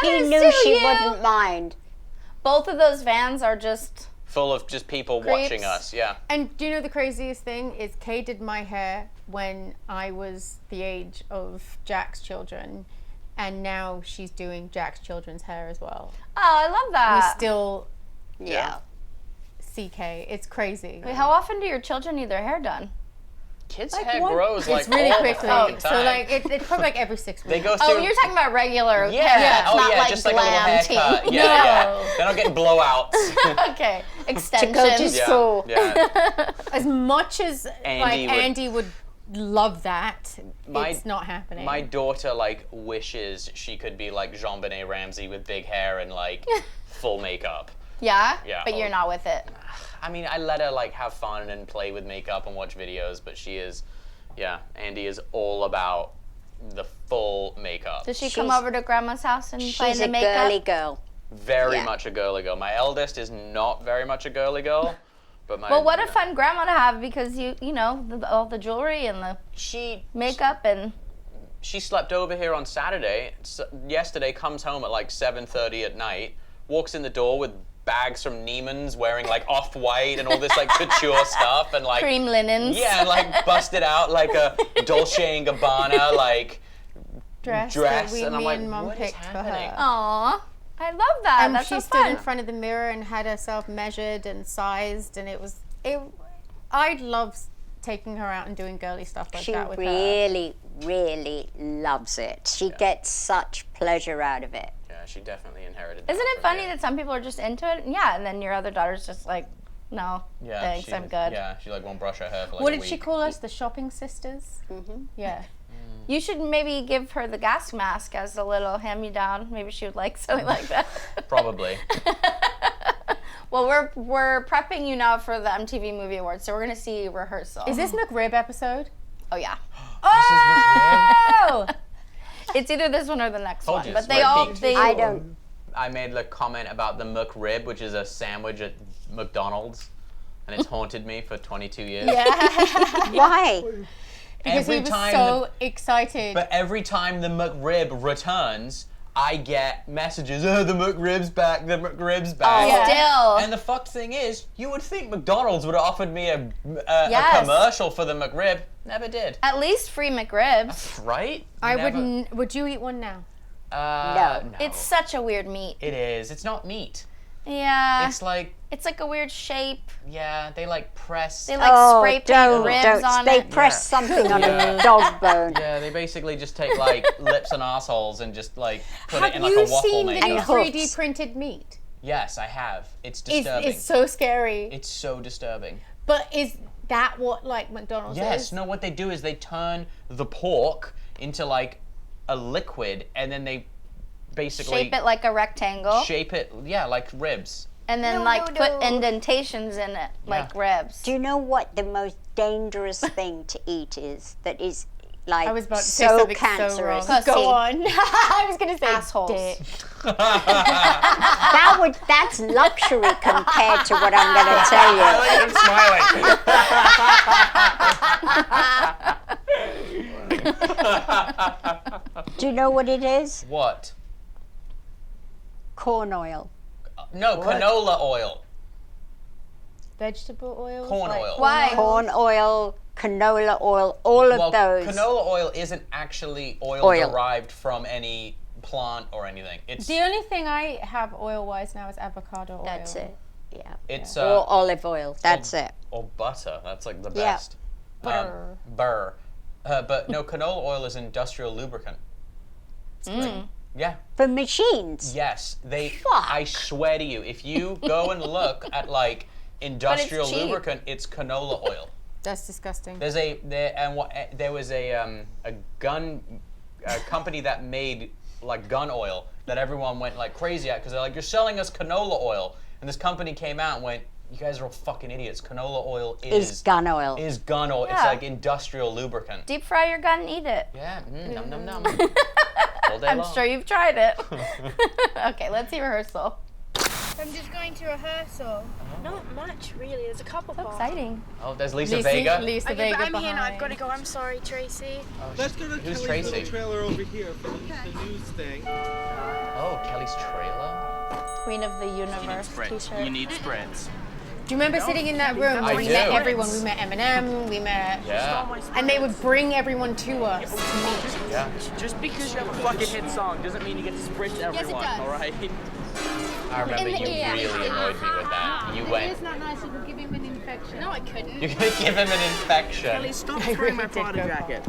He knew she wouldn't mind. Both of those vans are just... Full of just people Creeps. watching us, yeah. And do you know the craziest thing is Kay did my hair when I was the age of Jack's children, and now she's doing Jack's children's hair as well. Oh, I love that. We still Yeah. see Kay. It's crazy. Wait, how often do your children need their hair done? Kids' Like hair one- grows like it's really all quickly. the fucking So time. like it's probably like every 6 weeks. They go Oh, through. you're talking about regular Yeah. hair. Oh not yeah, like just like a little glam haircut. team. Yeah, No. yeah. They're not getting blowouts. Okay. To Extensions. go to Yeah, school. yeah. As much as Andy would- Andy would love that. My- It's not happening. My daughter like wishes she could be like Jean-Benet Ramsey with big hair and like full makeup. Yeah? Yeah. But you're not with it. I mean, I let her like have fun and play with makeup and watch videos, but she is, Andy is all about the full makeup. Does she come over to Grandma's house and play in She's the a makeup? girly girl. Very much a girly girl. My eldest is not very much a girly girl, but my Well, what a fun grandma to have because you know, all the jewelry and the makeup and... She slept over here on Saturday. Yesterday, comes home at like 7:30 at night, walks in the door with bags from Neiman's, wearing like off-white and all this like couture stuff and like cream linens. Yeah, and like busted out like a Dolce & Gabbana like dress, and I'm like, Mom what is picked for happening? her. Aww, I love that. And That's she so stood in fun. front of the mirror and had herself measured and sized, and I'd love taking her out and doing girly stuff like She that with her. really, really loves it. She gets such pleasure out of it. Yeah, she definitely inherited. Isn't it funny that some people are just into it? Yeah, and then your other daughter's just like, no, thanks, she, I'm good. Yeah, she like won't brush her hair for like What a did she week. call us? The shopping sisters? Mm-hmm. Yeah. You should maybe give her the gas mask as a little hand-me-down. Maybe she would like something like that. Probably. Well, we're prepping you now for the MTV Movie Awards, so we're gonna see Rehearsal. Is this McRib episode? Oh yeah. Oh! It's either this one or the next Told one, you, but it's they Red all Peaks. they. I made the comment about the McRib, which is a sandwich at McDonald's, and it's haunted me for 22 years. Yeah. Why? Because he was so excited. But every time the McRib returns, I get messages, oh, the McRib's back, the McRib's back. Oh, still. And the fucked thing is, you would think McDonald's would have offered me a Yes. commercial for the McRib. Never did. At least free McRibs. Right? I Never. wouldn't. Would you eat one now? No. It's such a weird meat. It is. It's not meat. Yeah. It's like, a weird shape. yeah, they like press. They like spray paint ribs on They it. press something on a dog bone. Yeah, they basically just take like lips and assholes and just like put Have it in like you a waffle seen maker. the 3D printed meat? Yes, I have. It's disturbing. It's so scary. It's so disturbing. But is that what like McDonald's Yes, is? no, what they do is they turn the pork into like a liquid and then they basically Shape it like a rectangle. shape it, yeah, like ribs. And then put indentations in it like ribs. Do you know what the most dangerous thing to eat is? That is like I was about to say so something cancerous. so wrong. Go on. I was gonna say assholes. dick. That's luxury compared to what I'm gonna tell you. Do you know what it is? What? Corn oil. No, canola oil. Vegetable oil. Corn oil. Why? Corn oil, canola oil, all of those. Canola oil isn't actually oil derived from any plant or anything. It's The only thing I have oil-wise now is avocado oil. That's it. Yeah. It's or olive oil. That's it. Or butter. That's like the Yeah. best. Butter. Burr. But no, canola oil is industrial lubricant. Yeah. For machines. Yes. They. Fuck. I swear to you, if you go and look at like industrial cheap. lubricant, it's canola oil. That's disgusting. There was a gun company that made like gun oil that everyone went like crazy at because they're like, you're selling us canola oil, and this company came out and went, you guys are all fucking idiots. Canola oil Is gun oil. Is gun oil. It's Yeah. like industrial lubricant. Deep fry your gun and eat it. Yeah, num num num. All day I'm long. sure you've tried it. Okay, let's see Rehearsal. I'm just going to rehearsal. Not much, really. There's a couple So bars. exciting. Oh, there's Lisa Vega. Lisa Okay, Vega but I'm here now. behind. I've got to go. I'm sorry, Tracy. Let's go to Who's Kelly's Tracy? little trailer over here for the news thing. Oh, Kelly's trailer. Queen of the Universe t-shirt. You need spreads. Do you remember sitting in that room I where we do. met everyone? We met Eminem, we met... Yeah. And they would bring everyone to us to meet. Yeah. Just because you have a fucking hit song doesn't mean you get to sprint to everyone, does. alright? I remember you really annoyed me with that. You went. It's not nice. You could give him an infection. No, I couldn't. You're gonna give him an infection. Kelly, stop spraying my Prada jacket.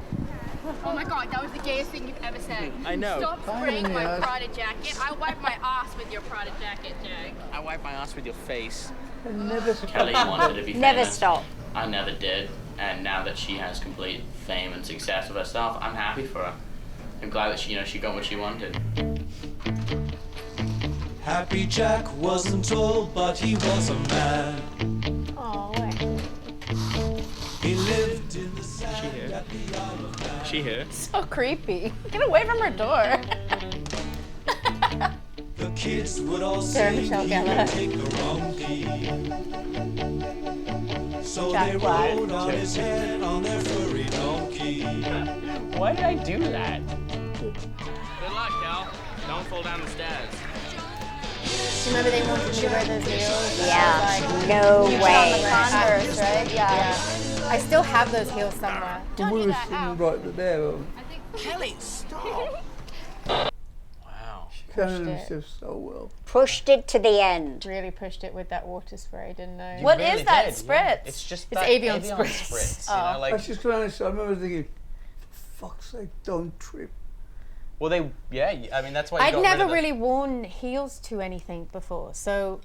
Oh my god, that was the gayest thing you've ever said. I know. Stop spraying my Prada jacket. I wipe my ass with your Prada jacket, Jag. I wipe my ass with your face. And never Kelly wanted to be Never famous. stop. I never did. And now that she has complete fame and success with her stuff, I'm happy for her. I'm glad that she got what she wanted. Happy Jack wasn't old, but he was a man. Oh, He lived in the sand at the Isle of Man. She here? So creepy. Get away from her door. The kids would all Sarah sing, Michelle he Gellar. would take the wrong key. So Jack they Black. rode on his head on their furry donkey. Why did I do that? Good luck, Cal. Don't fall down the stairs. Remember they wanted to wear those heels? Yeah, I was no You put on way. the Converse, right? Yeah. I still have those heels somewhere. The worst thing right there. Kelly, stop. Wow. Carrying it. himself so well. Pushed it to the end. Really pushed it with that water spray, didn't I? What Really is that did, spritz? yeah. It's just It's that Avion Avion spritz. spritz. Oh. You know, I like, was just going to say, I remember thinking, for fuck's sake, don't trip. well, I mean, that's why you I'd got never rid of the- really worn heels to anything before, so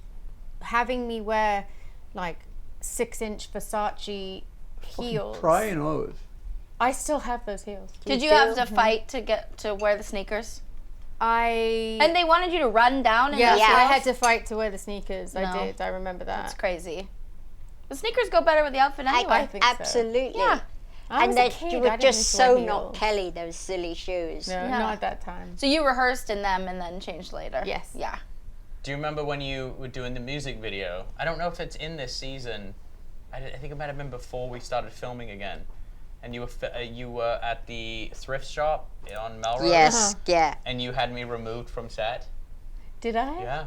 having me wear like 6-inch Versace heels. Crying always. I still have those heels. Did you have to fight to get to wear the sneakers? I And they wanted you to run down in yeah, those I heels? had to fight to wear the sneakers. No. I did. I remember that. That's crazy. The sneakers go better with the outfit anyway. I think so. Absolutely. Yeah. I And was a they kid, I were didn't just used to so wear not heels. Kelly, those silly shoes. No, Yeah. not at that time. So you rehearsed in them and then changed later? Yes. Yeah. Do you remember when you were doing the music video? I don't know if it's in this season. I think it might have been before we started filming again. And you were at the thrift shop on Melrose. Yes, yeah. And you had me removed from set. Did I? Yeah.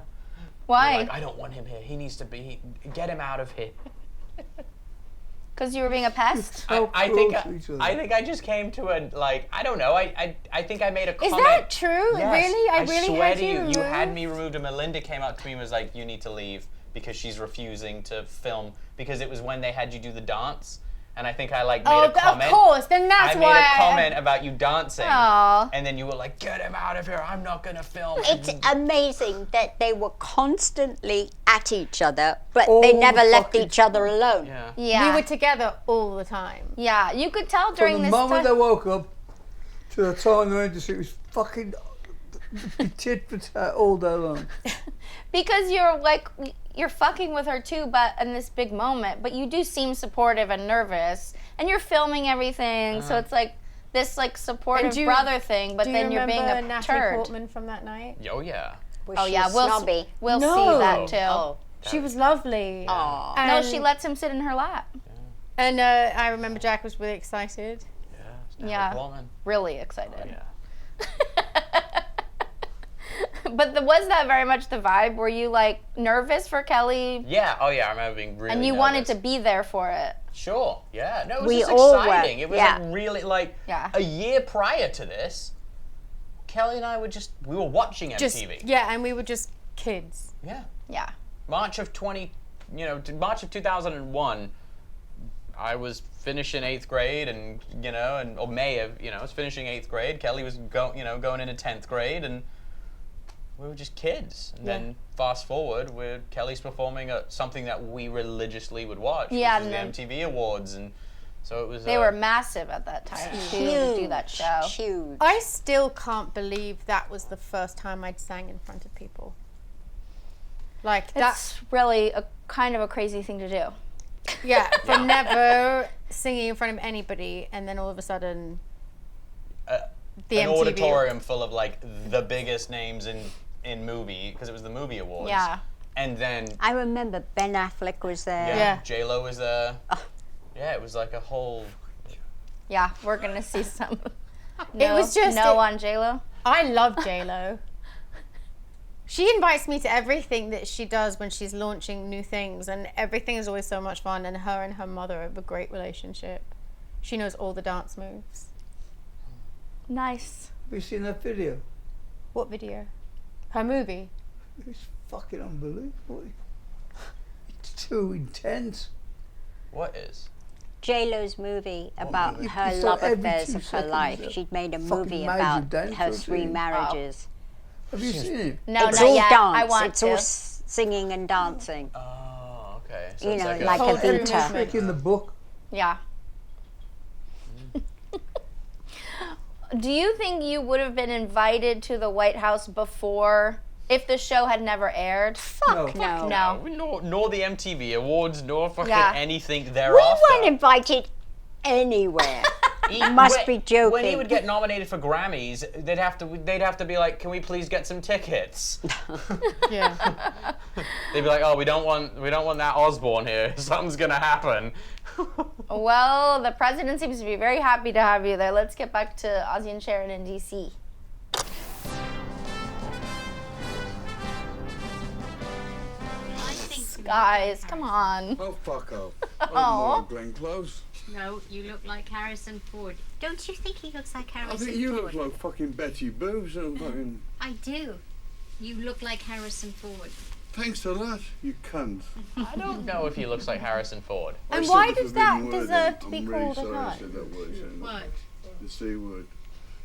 Why? You're like, I don't want him here. He needs to be. Get him out of here. Because you were being a pest? I think I just came to a I don't know. I think I made a Is comment. that true? Yes, Really? I really swear had to you you. You had removed? me removed, and Melinda came up to me and was like, "You need to leave because she's refusing to film because it was when they had you do the dance." And I think I made a comment. Of course. Then that's I why made a comment about you dancing. Aw. And then you were like, "Get him out of here! I'm not gonna film." It's amazing that they were constantly at each other, but All they the never left fucking each other alone. Yeah. Yeah. we were together all the time. Yeah, you could tell during From the this moment time. I woke up to the time they went to sleep, it was fucking tit for tat all day long. Because you're fucking with her too, but in this big moment. But you do seem supportive and nervous, and you're filming everything, so it's like this supportive And do you- brother thing. But Do then you you're being remember a Natalie turd. Portman from that night? Oh yeah. Was Oh she yeah, snobby? we'll No. see that too. Oh. She was lovely. Aw. No, And- she lets him sit in her lap. And I remember Jack was really excited. Yeah. Woman. Really excited. Oh, yeah. But was that very much the vibe? Were you nervous for Kelly? Yeah. Oh yeah. I remember being really. And you nervous. wanted to be there for it. Sure. Yeah. No, it was We just all were, exciting. It was yeah. really Yeah. a year prior to this. Kelly and I we were watching MTV. Just yeah, and we were just kids. Yeah. Yeah. March of 2001. I was finishing 8th grade, and or May of I was finishing 8th grade. Kelly was going into 10th grade, and we were just kids. And then fast forward, Kelly's performing at something that we religiously would watch, Yeah, which was the and MTV Awards, and so it was. They were massive at that time too to do that show. Huge. I still can't believe that was the first time I'd sang in front of people. Like that. That's really a kind of a crazy thing to do. Yeah, from never singing in front of anybody, and then all of a sudden, the an MTV. auditorium full of the biggest names in movie, because it was the movie awards. Yeah. And then I remember Ben Affleck was there. Yeah. J-Lo was there. Yeah, it was like a whole. Yeah, we're gonna see some. It was just on J-Lo. I love J-Lo. She invites me to everything that she does when she's launching new things, and everything is always so much fun, and her mother have a great relationship. She knows all the dance moves. Nice. Have you seen that video? What video? Her movie? It's fucking unbelievable. It's too intense. What is? J-Lo's movie about you her saw love every affairs 2 of her seconds life. of She'd made a fucking movie major about dance her routine. 3 marriages. Have you seen it? No, It's not all yet. dance. I want it's to. all singing and dancing. Oh, okay. So You it's know, like like Whole a through Vita. Trick in the book. Yeah. Do you think you would have been invited to the White House before, if the show had never aired? Fuck no. Nor the MTV Awards, nor fucking anything We thereafter. weren't invited anywhere. You must be joking. When he would get nominated for Grammys, they'd have to be like, "Can we please get some tickets?" Yeah. They'd be like, "Oh, we don't want that Osborne here. Something's gonna happen." Well, the president seems to be very happy to have you there. Let's get back to Ozzy and Sharon in DC. Guys, come on. Oh, fuck off. Oh. Glenn Close. No, you look like Harrison Ford. Don't you think he looks like I Harrison think you Ford? look like fucking Betty Boobs and fucking... I do. You look like Harrison Ford. Thanks a lot, you cunt. I don't know if he looks like Harrison Ford. And I why said the does that forbidden word deserve then. to be I'm really called a sorry I cunt? said that word, Sharon. What? The C word.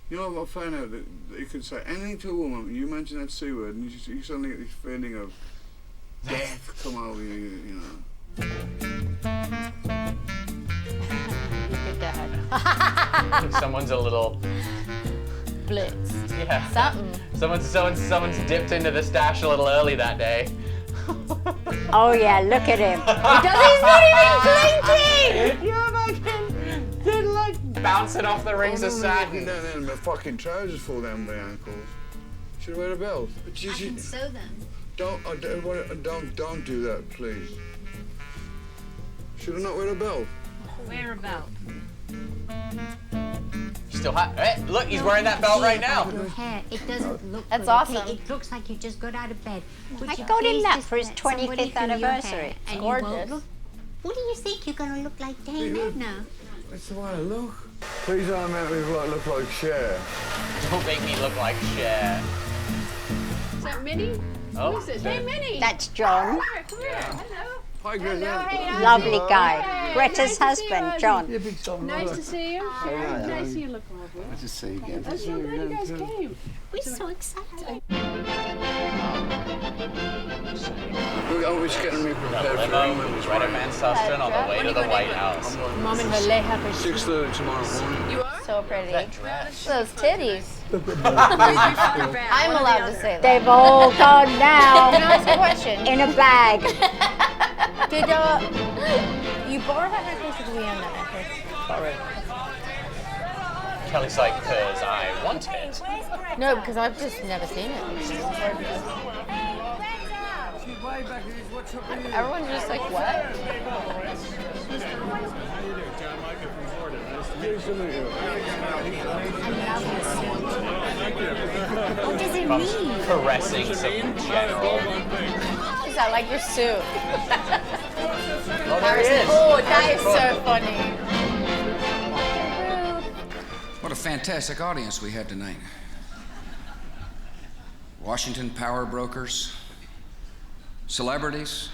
You know, I found out that you can say anything to a woman, you mention that C word, and you suddenly get this feeling of death come over you, you know. Good dad. Someone's a little Blitz. yeah. Something. Someone's dipped into the stash a little early that day. Oh yeah, look at him. He's not even blinking! You're fucking did like bouncing off the rings of satin. Down there and my fucking trousers fall down my ankles. Should I wear a belt? But I can sew them. Don't do that, please. Should I not wear a belt? Where about? Still hot. Hey, look, he's wearing that belt right now. Your hair, it doesn't look That's good, awesome. okay? It looks like you just got out of bed. Would I you got him please that just for his let somebody 25th do your anniversary. hair and you Gorgeous. won't look- What do you think you're going to look like day and night now? That's the way I look. Please don't make me look like Cher. Don't make me look like Cher. Is that Minnie? Oh, Who is it? Hey, Minnie. That's John. Come here. Hello. Hi, Greta. Lovely guy. Greta's husband, John. You're a big song. Nice to see you. right. Nice to see you look lovely. Nice to see you again. I'm so glad you guys came. We're so excited. We're always getting me prepared for Limo, England. he's right at Manchester on the way to the White House. Mom and her lay happy. 6:30 tomorrow morning. You are? So pretty. That dress. Those titties. Look at my I'm allowed to say that. They've all gone now. Can I ask a question? In a bag. Did you borrow that necklace or did we own that necklace? Kelly's like, because I want it. No, because I've just never seen it. Everyone's just like, what? What does it mean? Caressing some general. Is that like your suit? Oh, there he is. Oh, that is so funny. What a fantastic audience we had tonight. Washington power brokers, celebrities,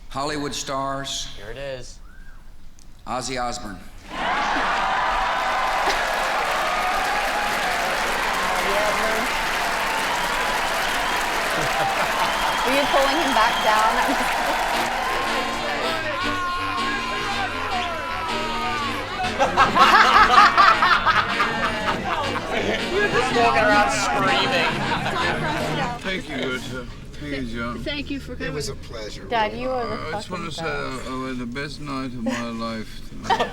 Hollywood stars, Here it is. Ozzy Osbourne. Were you pulling him back down? You're just walking around screaming. Thank you, Greta. Thank you, John. Thank you for coming. It was a pleasure. Dad, you are the I just want to say I had the best night of my life tonight.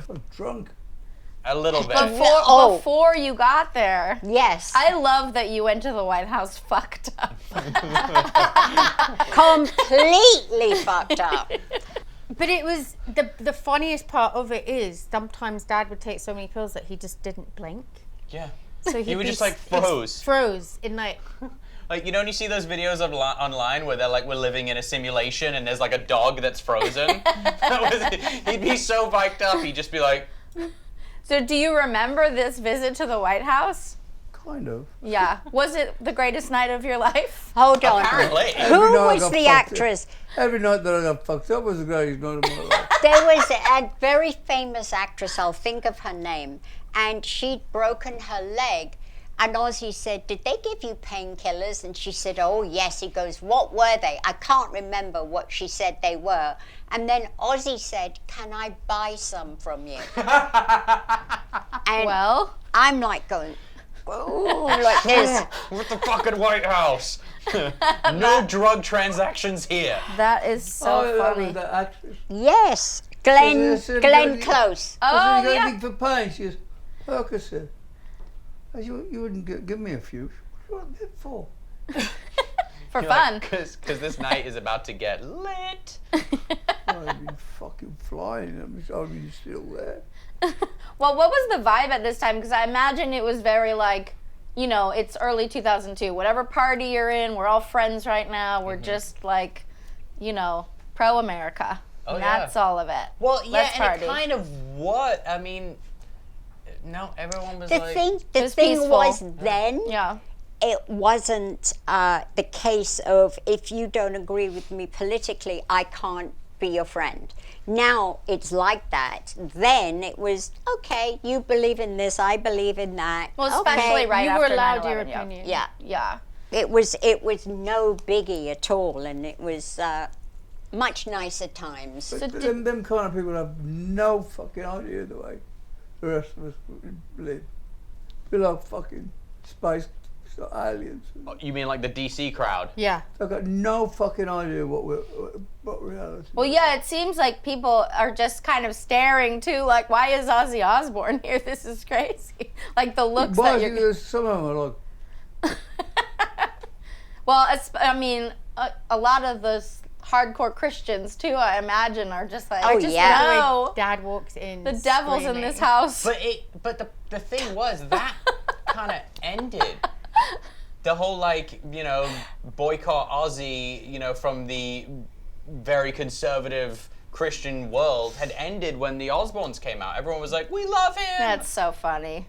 I'm drunk. A little bit. Before you got there. Yes. I love that you went to the White House fucked up. Completely fucked up. But it was the funniest part of it is sometimes Dad would take so many pills that he just didn't blink. Yeah. So He would just like froze. Froze in like. Like, you know when you see those videos online where they're like, we're living in a simulation and there's like a dog that's frozen? He'd be so biked up, he'd just be like... So do you remember this visit to the White House? Kind of. Yeah. Was it the greatest night of your life? Hold on. Apparently. Who was the actress? Every night that I got fucked up was the greatest night of my life. There was a very famous actress, I'll think of her name, and she'd broken her leg. And Ozzy said, did they give you painkillers? And she said, oh, yes. He goes, what were they? I can't remember what she said they were. And then Ozzy said, can I buy some from you? And Well, I'm like going, oh, like this. With the fucking White House. No drug transactions here. that is so funny. The actress. Yes, Glenn So they said, Glenn "You- Close. I said, Oh, you got yeah. anything for pain? She goes, Percocet. You wouldn't give me a few. What was that for? For You're fun. like, Cause this night is about to get lit. I've been fucking flying. I'm sorry you're still there. Well, what was the vibe at this time? Because I imagine it was very like, you know, it's early 2002. Whatever party you're in, we're all friends right now. We're just like, you know, pro-America. Oh, And yeah. that's all of it. Well, yeah, Let's and party. it kind of what? I mean, no, everyone was The like... thing Just peaceful. was then, Yeah. it wasn't the case of if you don't agree with me politically, I can't be your friend. Now it's like that. Then it was, okay, you believe in this, I believe in that. Well, especially okay. right You after were allowed 9/11, your yeah. opinion. Yeah, Yeah. it was no biggie at all, and it was much nicer times. But them kind of people have no fucking idea the way the rest of us live. They're like fucking space aliens. You mean like the DC crowd? Yeah. They've got no fucking idea what reality Well, yeah, it seems like people are just kind of staring too, like, why is Ozzy Osbourne here? This is crazy. Like the looks Why that is you're. it some of them are like, Well, I mean, a lot of those hardcore Christians too, I imagine, are just like, Oh, I just yeah. know Dad walks in. the devil's in this screaming. house. But the thing was, that kind of ended. The whole, like, you know, boycott Ozzy, you know, from the very conservative Christian world had ended when the Osmonds came out. Everyone was like, we love him. That's so funny.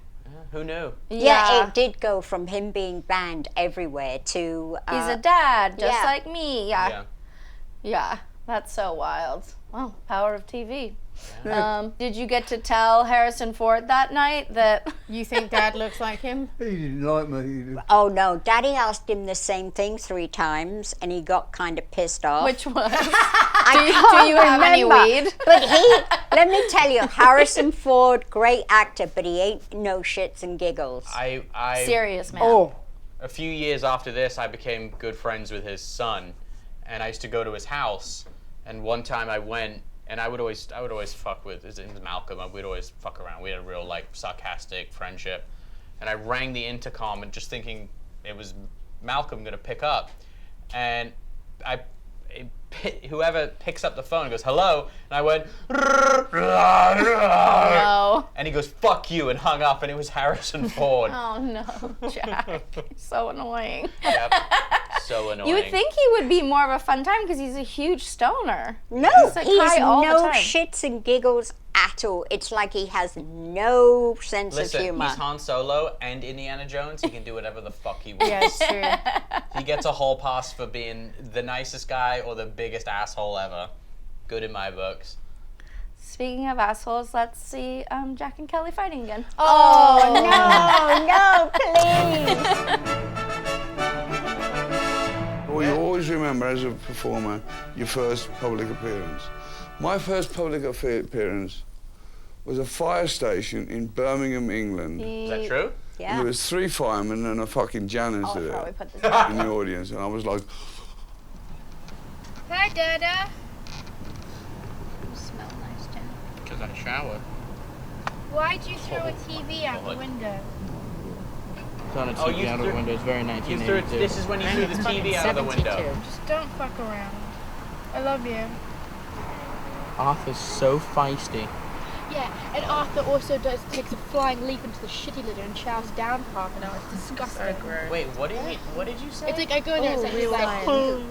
Who knew? Yeah, it did go from him being banned everywhere to He's a dad, just yeah. like me. Yeah, that's so wild. Well, power of TV. Did you get to tell Harrison Ford that night that You think Dad looks like him? he didn't like me. Oh no, Daddy asked him the same thing 3 times and he got kind of pissed off. which was? I do you have any remember. weed? But let me tell you, Harrison Ford, great actor, but he ain't no shits and giggles. Serious man. Oh, A few years after this, I became good friends with his son, and I used to go to his house. And one time I went, and I would always fuck with his name's Malcolm. We'd always fuck around. We had a real like sarcastic friendship. And I rang the intercom, and just thinking it was Malcolm gonna pick up, and whoever picks up the phone goes hello, and I went No. and he goes fuck you and hung up, and it was Harrison Ford. Oh no, Jack. So annoying. Yep. So annoying. You would think he would be more of a fun time because he's a huge stoner. no, like he's high all the no time. shits and giggles at all. It's like he has no sense Listen, of humor. he's Han Solo and Indiana Jones. He can do whatever the fuck he wants. Yeah, it's true. He gets a whole pass for being the nicest guy or the biggest asshole ever. Good in my books. Speaking of assholes, let's see Jack and Kelly fighting again. Oh no, please. Well, you always remember as a performer your first public appearance. My first public appearance was a fire station in Birmingham, England. Is that true? Yeah. There was 3 firemen and a fucking janitor Oh, I there forgot we put this in the audience, and I was like, Hi, Dada. You smell nice, Jack. Because I shower. Why'd you throw a TV out the window? It's on a Oh, TV you out of the threw- window. It's very You 1982. threw, this is when you threw the TV out of the window. Just don't fuck around. I love you. Arthur's so feisty. Yeah, and Arthur also takes a flying leap into the shitty litter and chows down half an hour. It's disgusting. Wait, what did you say? It's like I go in there and it's like, he's like, boom.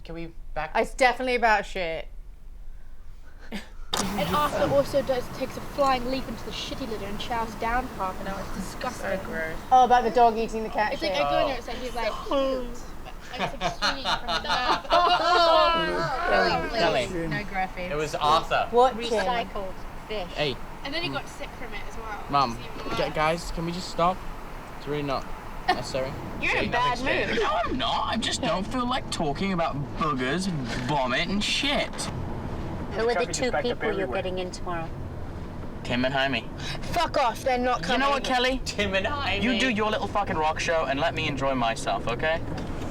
Can we back? It's definitely about shit. And Arthur also takes a flying leap into the shitty litter and chows down half an hour. It's disgusting. Oh, about the dog eating the cat It's shit. like I go in there and it's like, he's like, boom. And it's like swinging from the mouth. Kelly. No graphics. It was Arthur. What? Recycled fish. Hey, And then he got sick from it as well. Mom. It's even worse. Guys, can we just stop? It's really not necessary. You're in a bad mood. No, I'm not. I just don't feel like talking about boogers, vomit, and shit. Who are the two people you're getting in tomorrow? Tim and Jaime. Fuck off, they're not coming. You know what, Kelly? Tim and Jaime. You do your little fucking rock show and let me enjoy myself, okay?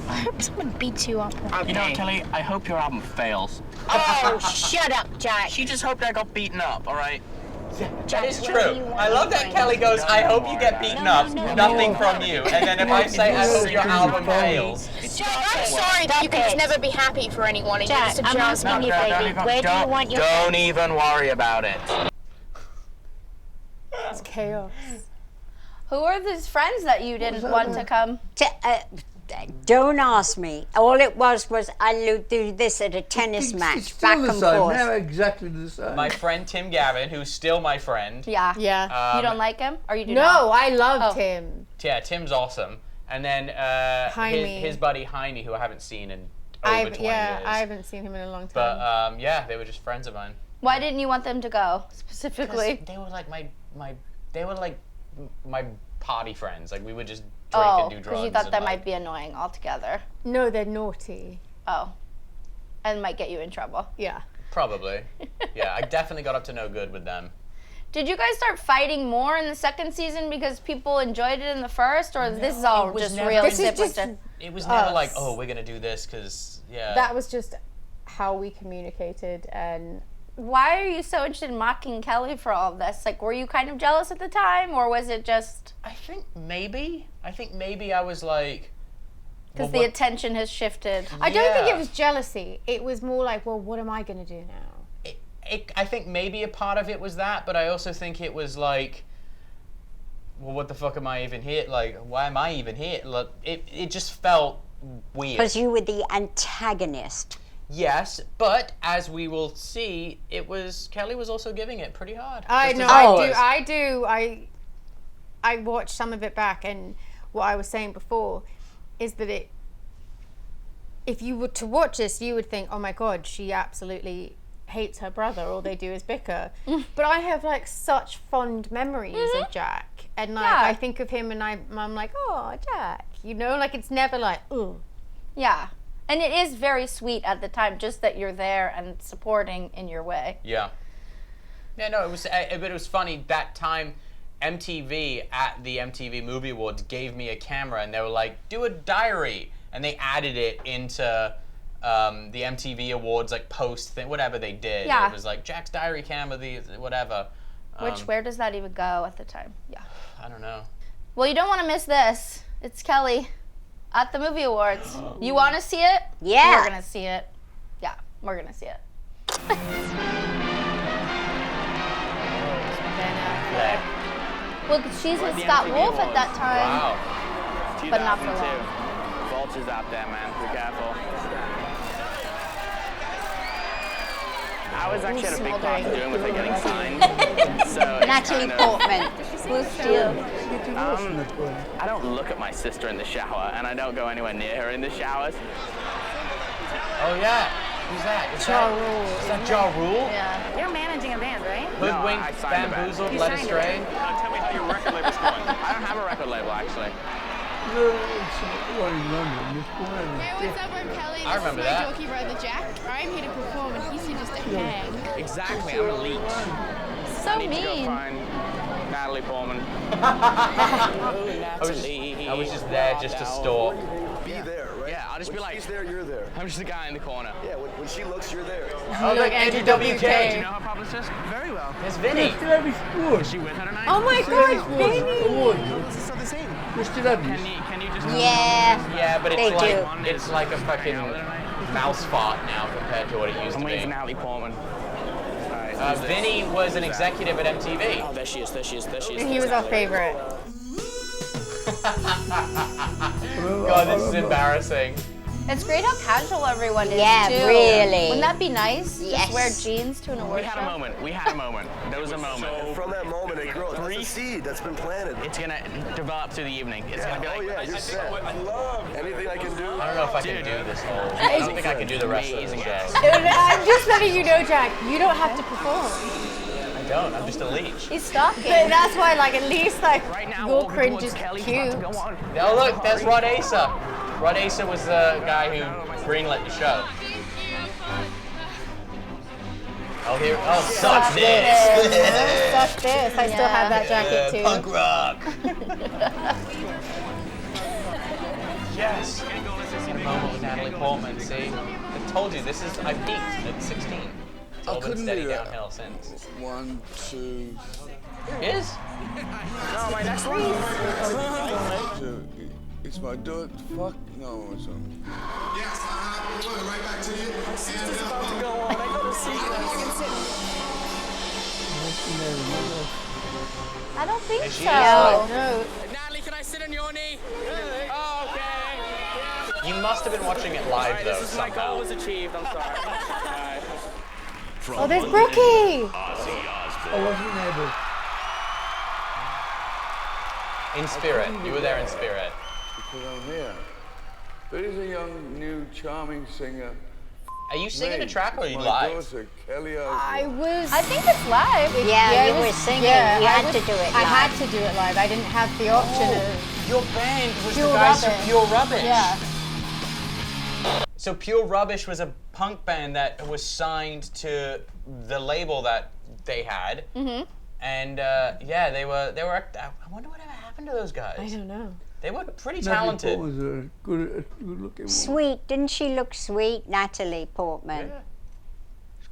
I hope someone beats you up. You know what, Kelly? I hope your album fails. Oh, shut up, Jack. She just hoped I got beaten up, all right? That is true. I love that Kelly goes, I hope you get beaten up, nothing from you. And then if I say, I hope your album fails. Jack, I'm sorry that you can just never be happy for anyone. And Jack, I'm asking you, baby, where do you want your... Don't even worry about it. It's chaos. Who are these friends that you didn't want to come? Don't ask me. All it was I do this at a tennis match, back and forth. They're exactly the same. My friend Tim Gavin, who's still my friend. Yeah. Yeah. You don't like him? Or you do No, not? I loved him. Yeah, Tim's awesome. And then his buddy Jaime, who I haven't seen in over 20 years. I haven't seen him in a long time. But yeah, they were just friends of mine. Why didn't you want them to go specifically? They were like my party friends. Like we would just drink and do drugs. Because you thought that might be annoying altogether. No, they're naughty. Oh. And might get you in trouble. Yeah. Probably. Yeah, I definitely got up to no good with them. Did you guys start fighting more in the second season because people enjoyed it in the first, or this is all just really simplistic? It was never like, oh, we're gonna do this because That was just how we communicated. And why are you so interested in mocking Kelly for all of this? Like, were you kind of jealous at the time, or was it just? I think maybe I was like. Because the attention has shifted. I don't think it was jealousy. It was more like, well, what am I gonna do now? I think maybe a part of it was that, but I also think it was like, well, what the fuck am I even here? Like, why am I even here? Like, it just felt weird. Because you were the antagonist. Yes, but as we will see, Kelly was also giving it pretty hard. I know, I do. I watched some of it back, and what I was saying before is that if you were to watch this, you would think, oh my God, she absolutely hates her brother, all they do is bicker. But I have like such fond memories of Jack, and like I think of him and I'm like, oh, Jack, you know, like it's never like, ooh. Yeah, and it is very sweet at the time, just that you're there and supporting in your way. Yeah. Yeah, no, but it was funny that time. MTV at the MTV Movie Awards gave me a camera, and they were like, do a diary, and they added it into the MTV Awards like post thing, whatever they did. Yeah. It was like Jack's diary camera, whatever. Where does that even go at the time? Yeah. I don't know. Well, you don't want to miss this. It's Kelly at the Movie Awards. You want to see it? Yeah. We're gonna see it. Yeah, we're gonna see it. Well, she's with Scott Wolf at that time. Wow. But not for long. Vultures out there, man. Be careful. I was actually at a big part to doing with her getting signed. So Natalie Portman. Blue Steel. I don't look at my sister in the shower, and I don't go anywhere near her in the showers. Oh yeah. Who's that? Is that Ja Rule? Yeah. You're managing a band, right? Hoodwinked, bamboozled, led astray. Tell me how your record label's going. I don't have a record label, actually. No, it's one in London. Hey, what's up? I'm Kelly. I remember this is my that. jokey brother Jack. I'm here to perform, and he's here just to hang. Exactly, I'm a leech. So I need to go mean. find Natalie Portman. I was just there just to stalk. Be there, right? Yeah, I'll just when be like, she's there, you're there. I'm just the guy in the corner. Yeah, when she looks, you're there. Oh, look, Andrew WK. Do you know her publicist? Very well. It's Vinny. Is she with her tonight? Oh my God, Vinny! This is still the same. Can you just? Yeah. But they it's like a fucking mouse fart now compared to what it used to I'm waiting be. for Natalie Portman. Vinny was an executive at MTV. Oh, there she is. And he was our favorite. God, this is embarrassing. It's great how casual everyone is, Yeah, too. really. Wouldn't that be nice? Yes. Just wear jeans to an award We had show? a moment. There was a moment. And from that moment, it grows. That's a seed that's been planted. It's gonna develop through the evening. It's gonna be like, oh yeah, you're set. Anything I can do. I don't know if I can do this whole. I don't think I can do the rest of the show. I'm just letting you know, Jack, you don't have to perform. don't. I'm just a leech. He's stalking. But that's why, like, at least, like, Right now, your all we cringe want is Kelly's cute. about to go on. Oh, look, there's Rod Asa. Rod Asa was the guy who greenlit the show. Oh, here. Oh, suck this. Suck this. I still have that jacket, too. Punk rock. Yes. Had a moment with Natalie Portman. See, I told you this is. I peaked at 16. It's all been steady downhill since. 1, 2. Is? No, my next one. It's my dude. Fuck no, it's on. Yes, right back to you. My sister's about to go on. I gotta see I don't think Is she so. just No. Natalie, can I sit on your knee? Oh, okay. You must have been watching it live though This is my somehow. goal was achieved. I'm sorry. Oh, there's Brookie. I wasn't able. In spirit, you were there in spirit. Because I'm here. There is a young, new, charming singer. Are you singing a May. track or are you My live? daughter, Kelly Osbourne. I think it's live. Yeah, you it were was- singing. yeah, you I had was- to do it I live. had to do it live. I didn't have the option of Your band was Pure the guys Rubbish. from Pure Rubbish. Yeah. So Pure Rubbish was a punk band that was signed to the label that they had. Mm-hmm. And yeah, they were. I wonder whatever happened to those guys. I don't know. They were pretty Natalie talented. Portman was a good looking woman. Sweet, didn't she look sweet, Natalie Portman?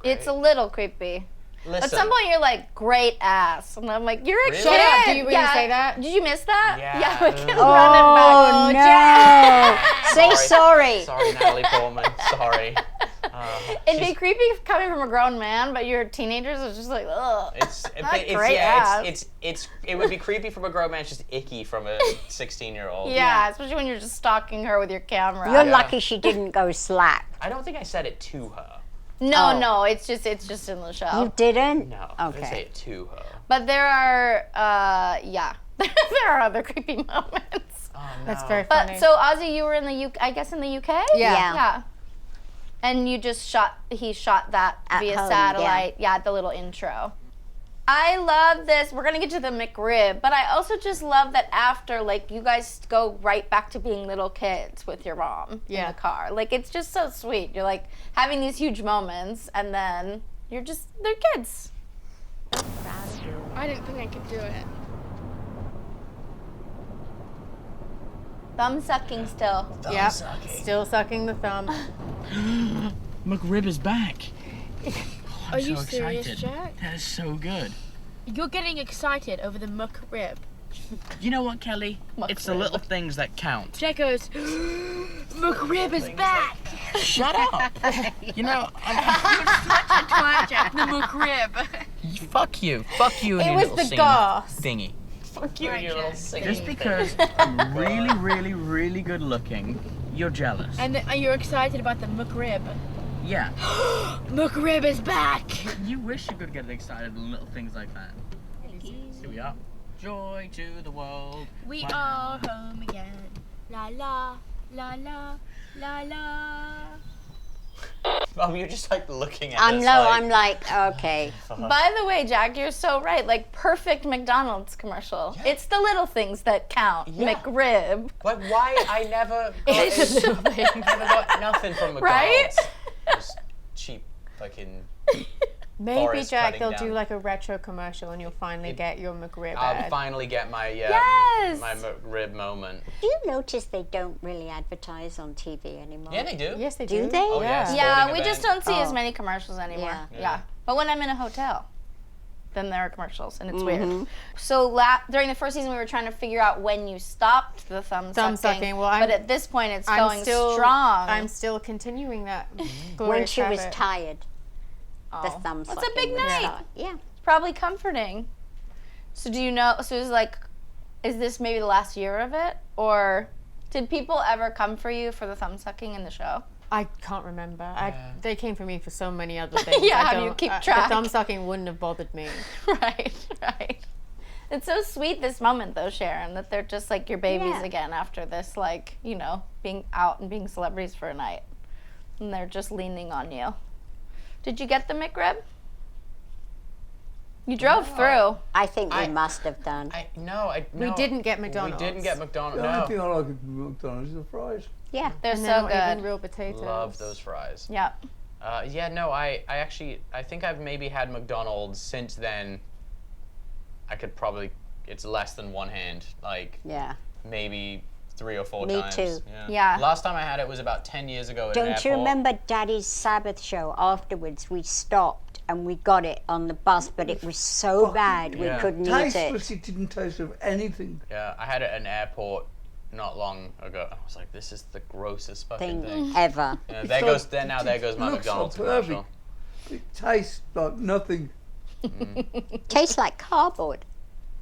It's a little creepy. Listen. At some point, you're like, great ass. And I'm like, you're a Really? kid. Shut up. Do you really say that? Did you miss that? Yeah. we can run it back. Oh no! Say sorry. Sorry, Natalie Portman. Sorry. It'd be creepy coming from a grown man, but you're teenagers. It's just like, ugh. It would be creepy from a grown man. It's just icky from a 16-year-old. Yeah, especially when you're just stalking her with your camera. You're lucky she didn't go slap. I don't think I said it to her. No, it's just in the show. You didn't? No, I didn't say Okay. it to her. But there are, there are other creepy moments. Oh, no. That's very funny. But so Ozzy, you were in the UK, I guess in the UK? Yeah. Yeah. And you just he shot that At via home, satellite. Yeah, the little intro. I love this. We're gonna get to the McRib, but I also just love that after, like, you guys go right back to being little kids with your mom in the car. Like, it's just so sweet. You're like having these huge moments, and then they're kids. I'm proud of you. I didn't think I could do it. Thumb sucking still. Yep. Still sucking the thumb. McRib is back. Are you so serious, excited. Jack? That is so good. You're getting excited over the McRib. You know what, Kelly? It's the little things that count. Jack goes, McRib is back! Shut up! You know, Twat, Jack, the McRib. fuck you. Fuck you and It your was little the singing gas. thingy. Fuck you, you little singing Just because I'm really, really, really good looking, you're jealous. And you're excited about the McRib. Yeah. McRib is back! You wish you could get excited at little things like that. Here we are. Joy to the world. We Wow. are home again. La la, la la, la la. Mom, you're just like looking at I'm us. I'm like, okay. By the way, Jack, you're so right. Like, perfect McDonald's commercial. Yeah. It's the little things that count. Yeah. McRib. Like, why I never It's got, never got nothing from McDonald's. Right? Just cheap fucking. Maybe, forest Jack, cutting they'll down. do like a retro commercial and you'll finally get your McRib I'll ad. finally get my Yes! my McRib moment. Do you notice they don't really advertise on TV anymore? Yeah, they do. Yes, they Do do. they? Oh, yeah. Yeah, Sporting we just event. don't see as many commercials anymore. Yeah. But when I'm in a hotel, then there are commercials, and it's weird. So during the first season, we were trying to figure out when you stopped the thumb sucking. Well, but at this point, it's I'm going still strong. I'm still continuing that. When glorious she was habit. tired. The Oh. thumb That's a sucking big would night. start. Yeah. It's probably comforting. So do you know? So it's like, is this maybe the last year of it, or did people ever come for you for the thumb sucking in the show? I can't remember. They came for me for so many other things. Yeah, I how do you don't- keep track? The thumb sucking wouldn't have bothered me. Right. It's so sweet, this moment, though, Sharon, that they're just like your babies again after this, like, you know, being out and being celebrities for a night. And they're just leaning on you. Did you get the McRib? You drove through. I think we must have done. No. We didn't get McDonald's. We didn't get McDonald's. The only No. thing I like at McDonald's is the fries. Yeah. They're And so they're not good. even real potatoes. Love those fries. Yep. Yeah, no, I think I've maybe had McDonald's since then. I could probably, it's less than one hand, like maybe 3 or 4 Me times. too. Yeah. Last time I had it was about 10 years ago at an Don't you airport. remember Daddy's Sabbath show? Afterwards, we stopped and we got it on the bus, but it was so bad we couldn't eat Tasteless, it. it didn't taste of anything. Yeah, I had it at an airport not long ago. I was like, this is the grossest fucking thing. Ever. Yeah, there goes my McDonald's commercial. It tastes like nothing. Tastes like cardboard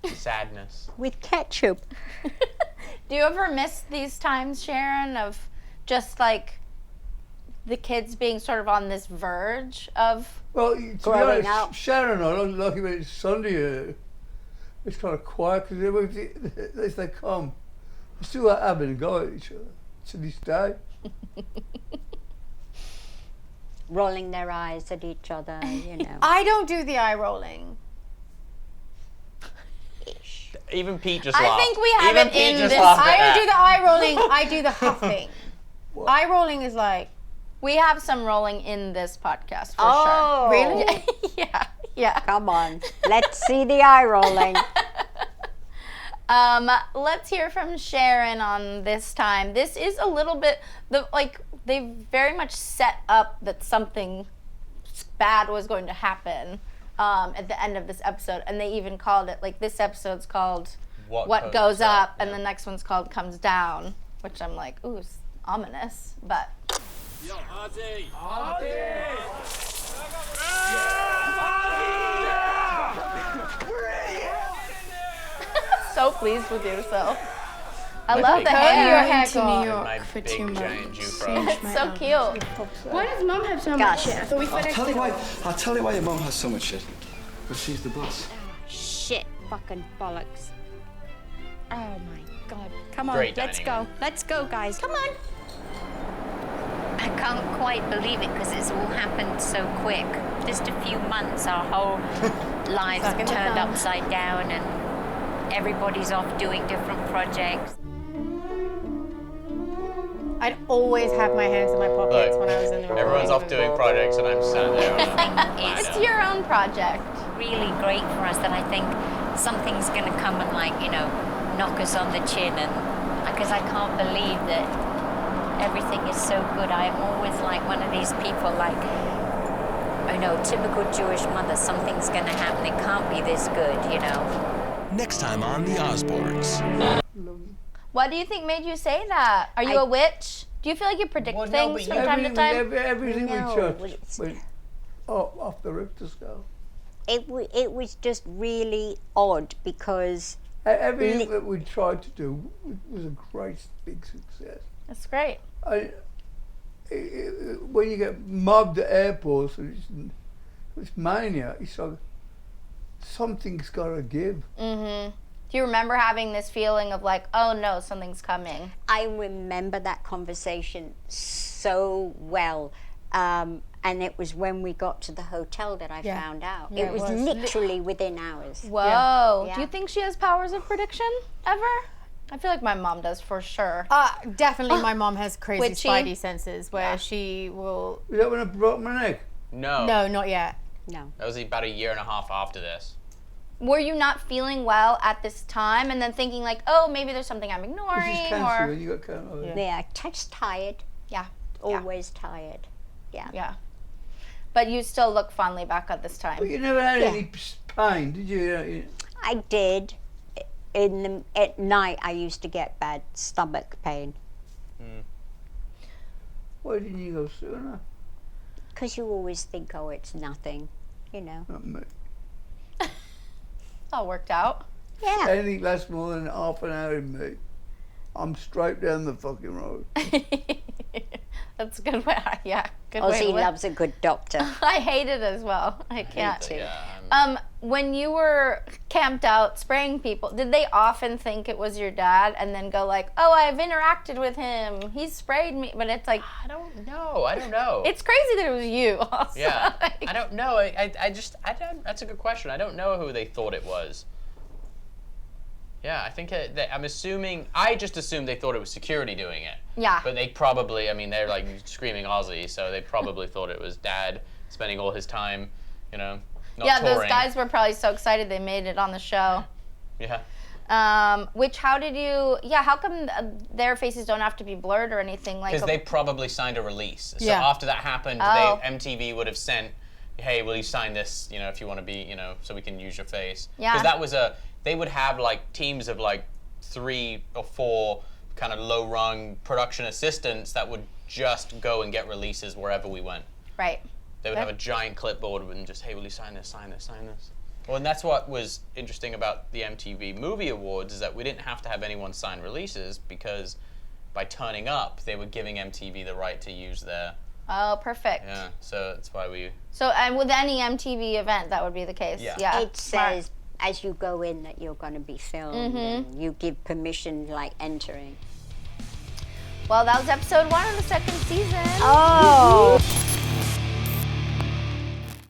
Sadness. with ketchup. Do you ever miss these times, Sharon, of just like the kids being sort of on this verge of Well, to be growing honest, up? Sharon and I don't like it when it's Sunday. It's kind of quiet because if they come, I still having a go at each other to this day. Rolling their eyes at each other, you know. I don't do the eye rolling. Even Pete just laughed. I think we have Even it Pete in just this. laughed at I don't that. do the eye rolling. I do the huffing. Eye rolling is like. We have some rolling in this podcast for Oh, sure. Really? Yeah. Come on, let's see the eye rolling. Let's hear from Sharon on this time. This is a little bit they very much set up that something bad was going to happen at the end of this episode, and they even called it this episode's called What Goes Up, and the next one's called Comes Down, which I'm like, ooh, it's ominous, but. Yo, Ozzy! So pleased with yourself. I Look love at the your hair. hair. to New York My for big 2 giant months. Jufro. It's so cute. Why does Mum have so much shit? I thought we finished it all. I'll tell you why your mom has so much shit. Because she's the boss. Shit, fucking bollocks. Oh my God. Come on, Great let's dining go. Let's go, guys. Come on. I can't quite believe it because it's all happened so quick. Just a few months, our whole lives have turned upside down and everybody's off doing different projects. I'd always have my hands in my pockets when I was in the recording Everyone's off room. doing projects and I'm sat there. It's your own project. Really great for us that I think something's going to come and knock us on the chin, and because I can't believe that everything is so good. I'm always like one of these people typical Jewish mother, something's going to happen. It can't be this good, Next time on The Osbournes. What do you think made you say that? Are you a witch? Do you feel like you predict things from time to time? Everything we No, touched went off the Richter scale. It was just really odd because Everything that we tried to do was a great big success. That's great. When you get mobbed at airports, it's mania. It's like something's got to give. Mm-hmm. Do you remember having this feeling of oh no, something's coming? I remember that conversation so well. And it was when we got to the hotel that I found out. Yeah, it was literally within hours. Whoa. Yeah. Do you think she has powers of prediction ever? I feel like my mom does for sure. Definitely my mom has crazy Witchy? spidey senses where she will... Is that when I broke my neck? No. No, not yet. No. That was about 1.5 years after this. Were you not feeling well at this time and then thinking oh, maybe there's something I'm ignoring? This is cancer when you got cancer. Yeah, just tired. Yeah. Always tired. Yeah. Yeah. But you still look fondly back at this time. But you never had any pain, did you? I did. At night, I used to get bad stomach pain. Why didn't you go sooner? Because you always think, oh, it's nothing, Not me. It's all worked out. Yeah. Anything lasts more than half an hour in me, I'm straight down the fucking road. That's a good way. Yeah, good way to Ozzy live. loves a good doctor. I hate it as well. I can't. When you were camped out spraying people, did they often think it was your dad and then go like, oh, I've interacted with him, he's sprayed me, but it's like, I don't know. It's crazy that it was you also. Yeah, I don't know. I don't, that's a good question. I don't know who they thought it was. Yeah, I think I'm assuming, I just assumed they thought it was security doing it. Yeah. But they probably, I mean, they're like screaming Ozzy, so they probably thought it was Dad spending all his time, you know, not touring. Those guys were probably so excited they made it on the show. Yeah. How come their faces don't have to be blurred or anything? Like? Because they probably signed a release. So Yeah. after that happened, Oh. MTV would have sent, hey, will you sign this, you know, if you want to be, you know, so we can use your face. Yeah. Because that was they would have like teams of like 3 or 4 kind of low-rung production assistants that would just go and get releases wherever we went. Right. They would have a giant clipboard and just, hey, will you sign this, sign this, sign this? Well, and that's what was interesting about the MTV Movie Awards, is that we didn't have to have anyone sign releases, because by turning up, they were giving MTV the right to use their... Oh, perfect. Yeah, so that's why we... So, and with any MTV event, that would be the case. Yeah. It says as you go in that you're going to be filmed, and you give permission, like entering. Well, that was episode 1 of the 2nd season. Oh!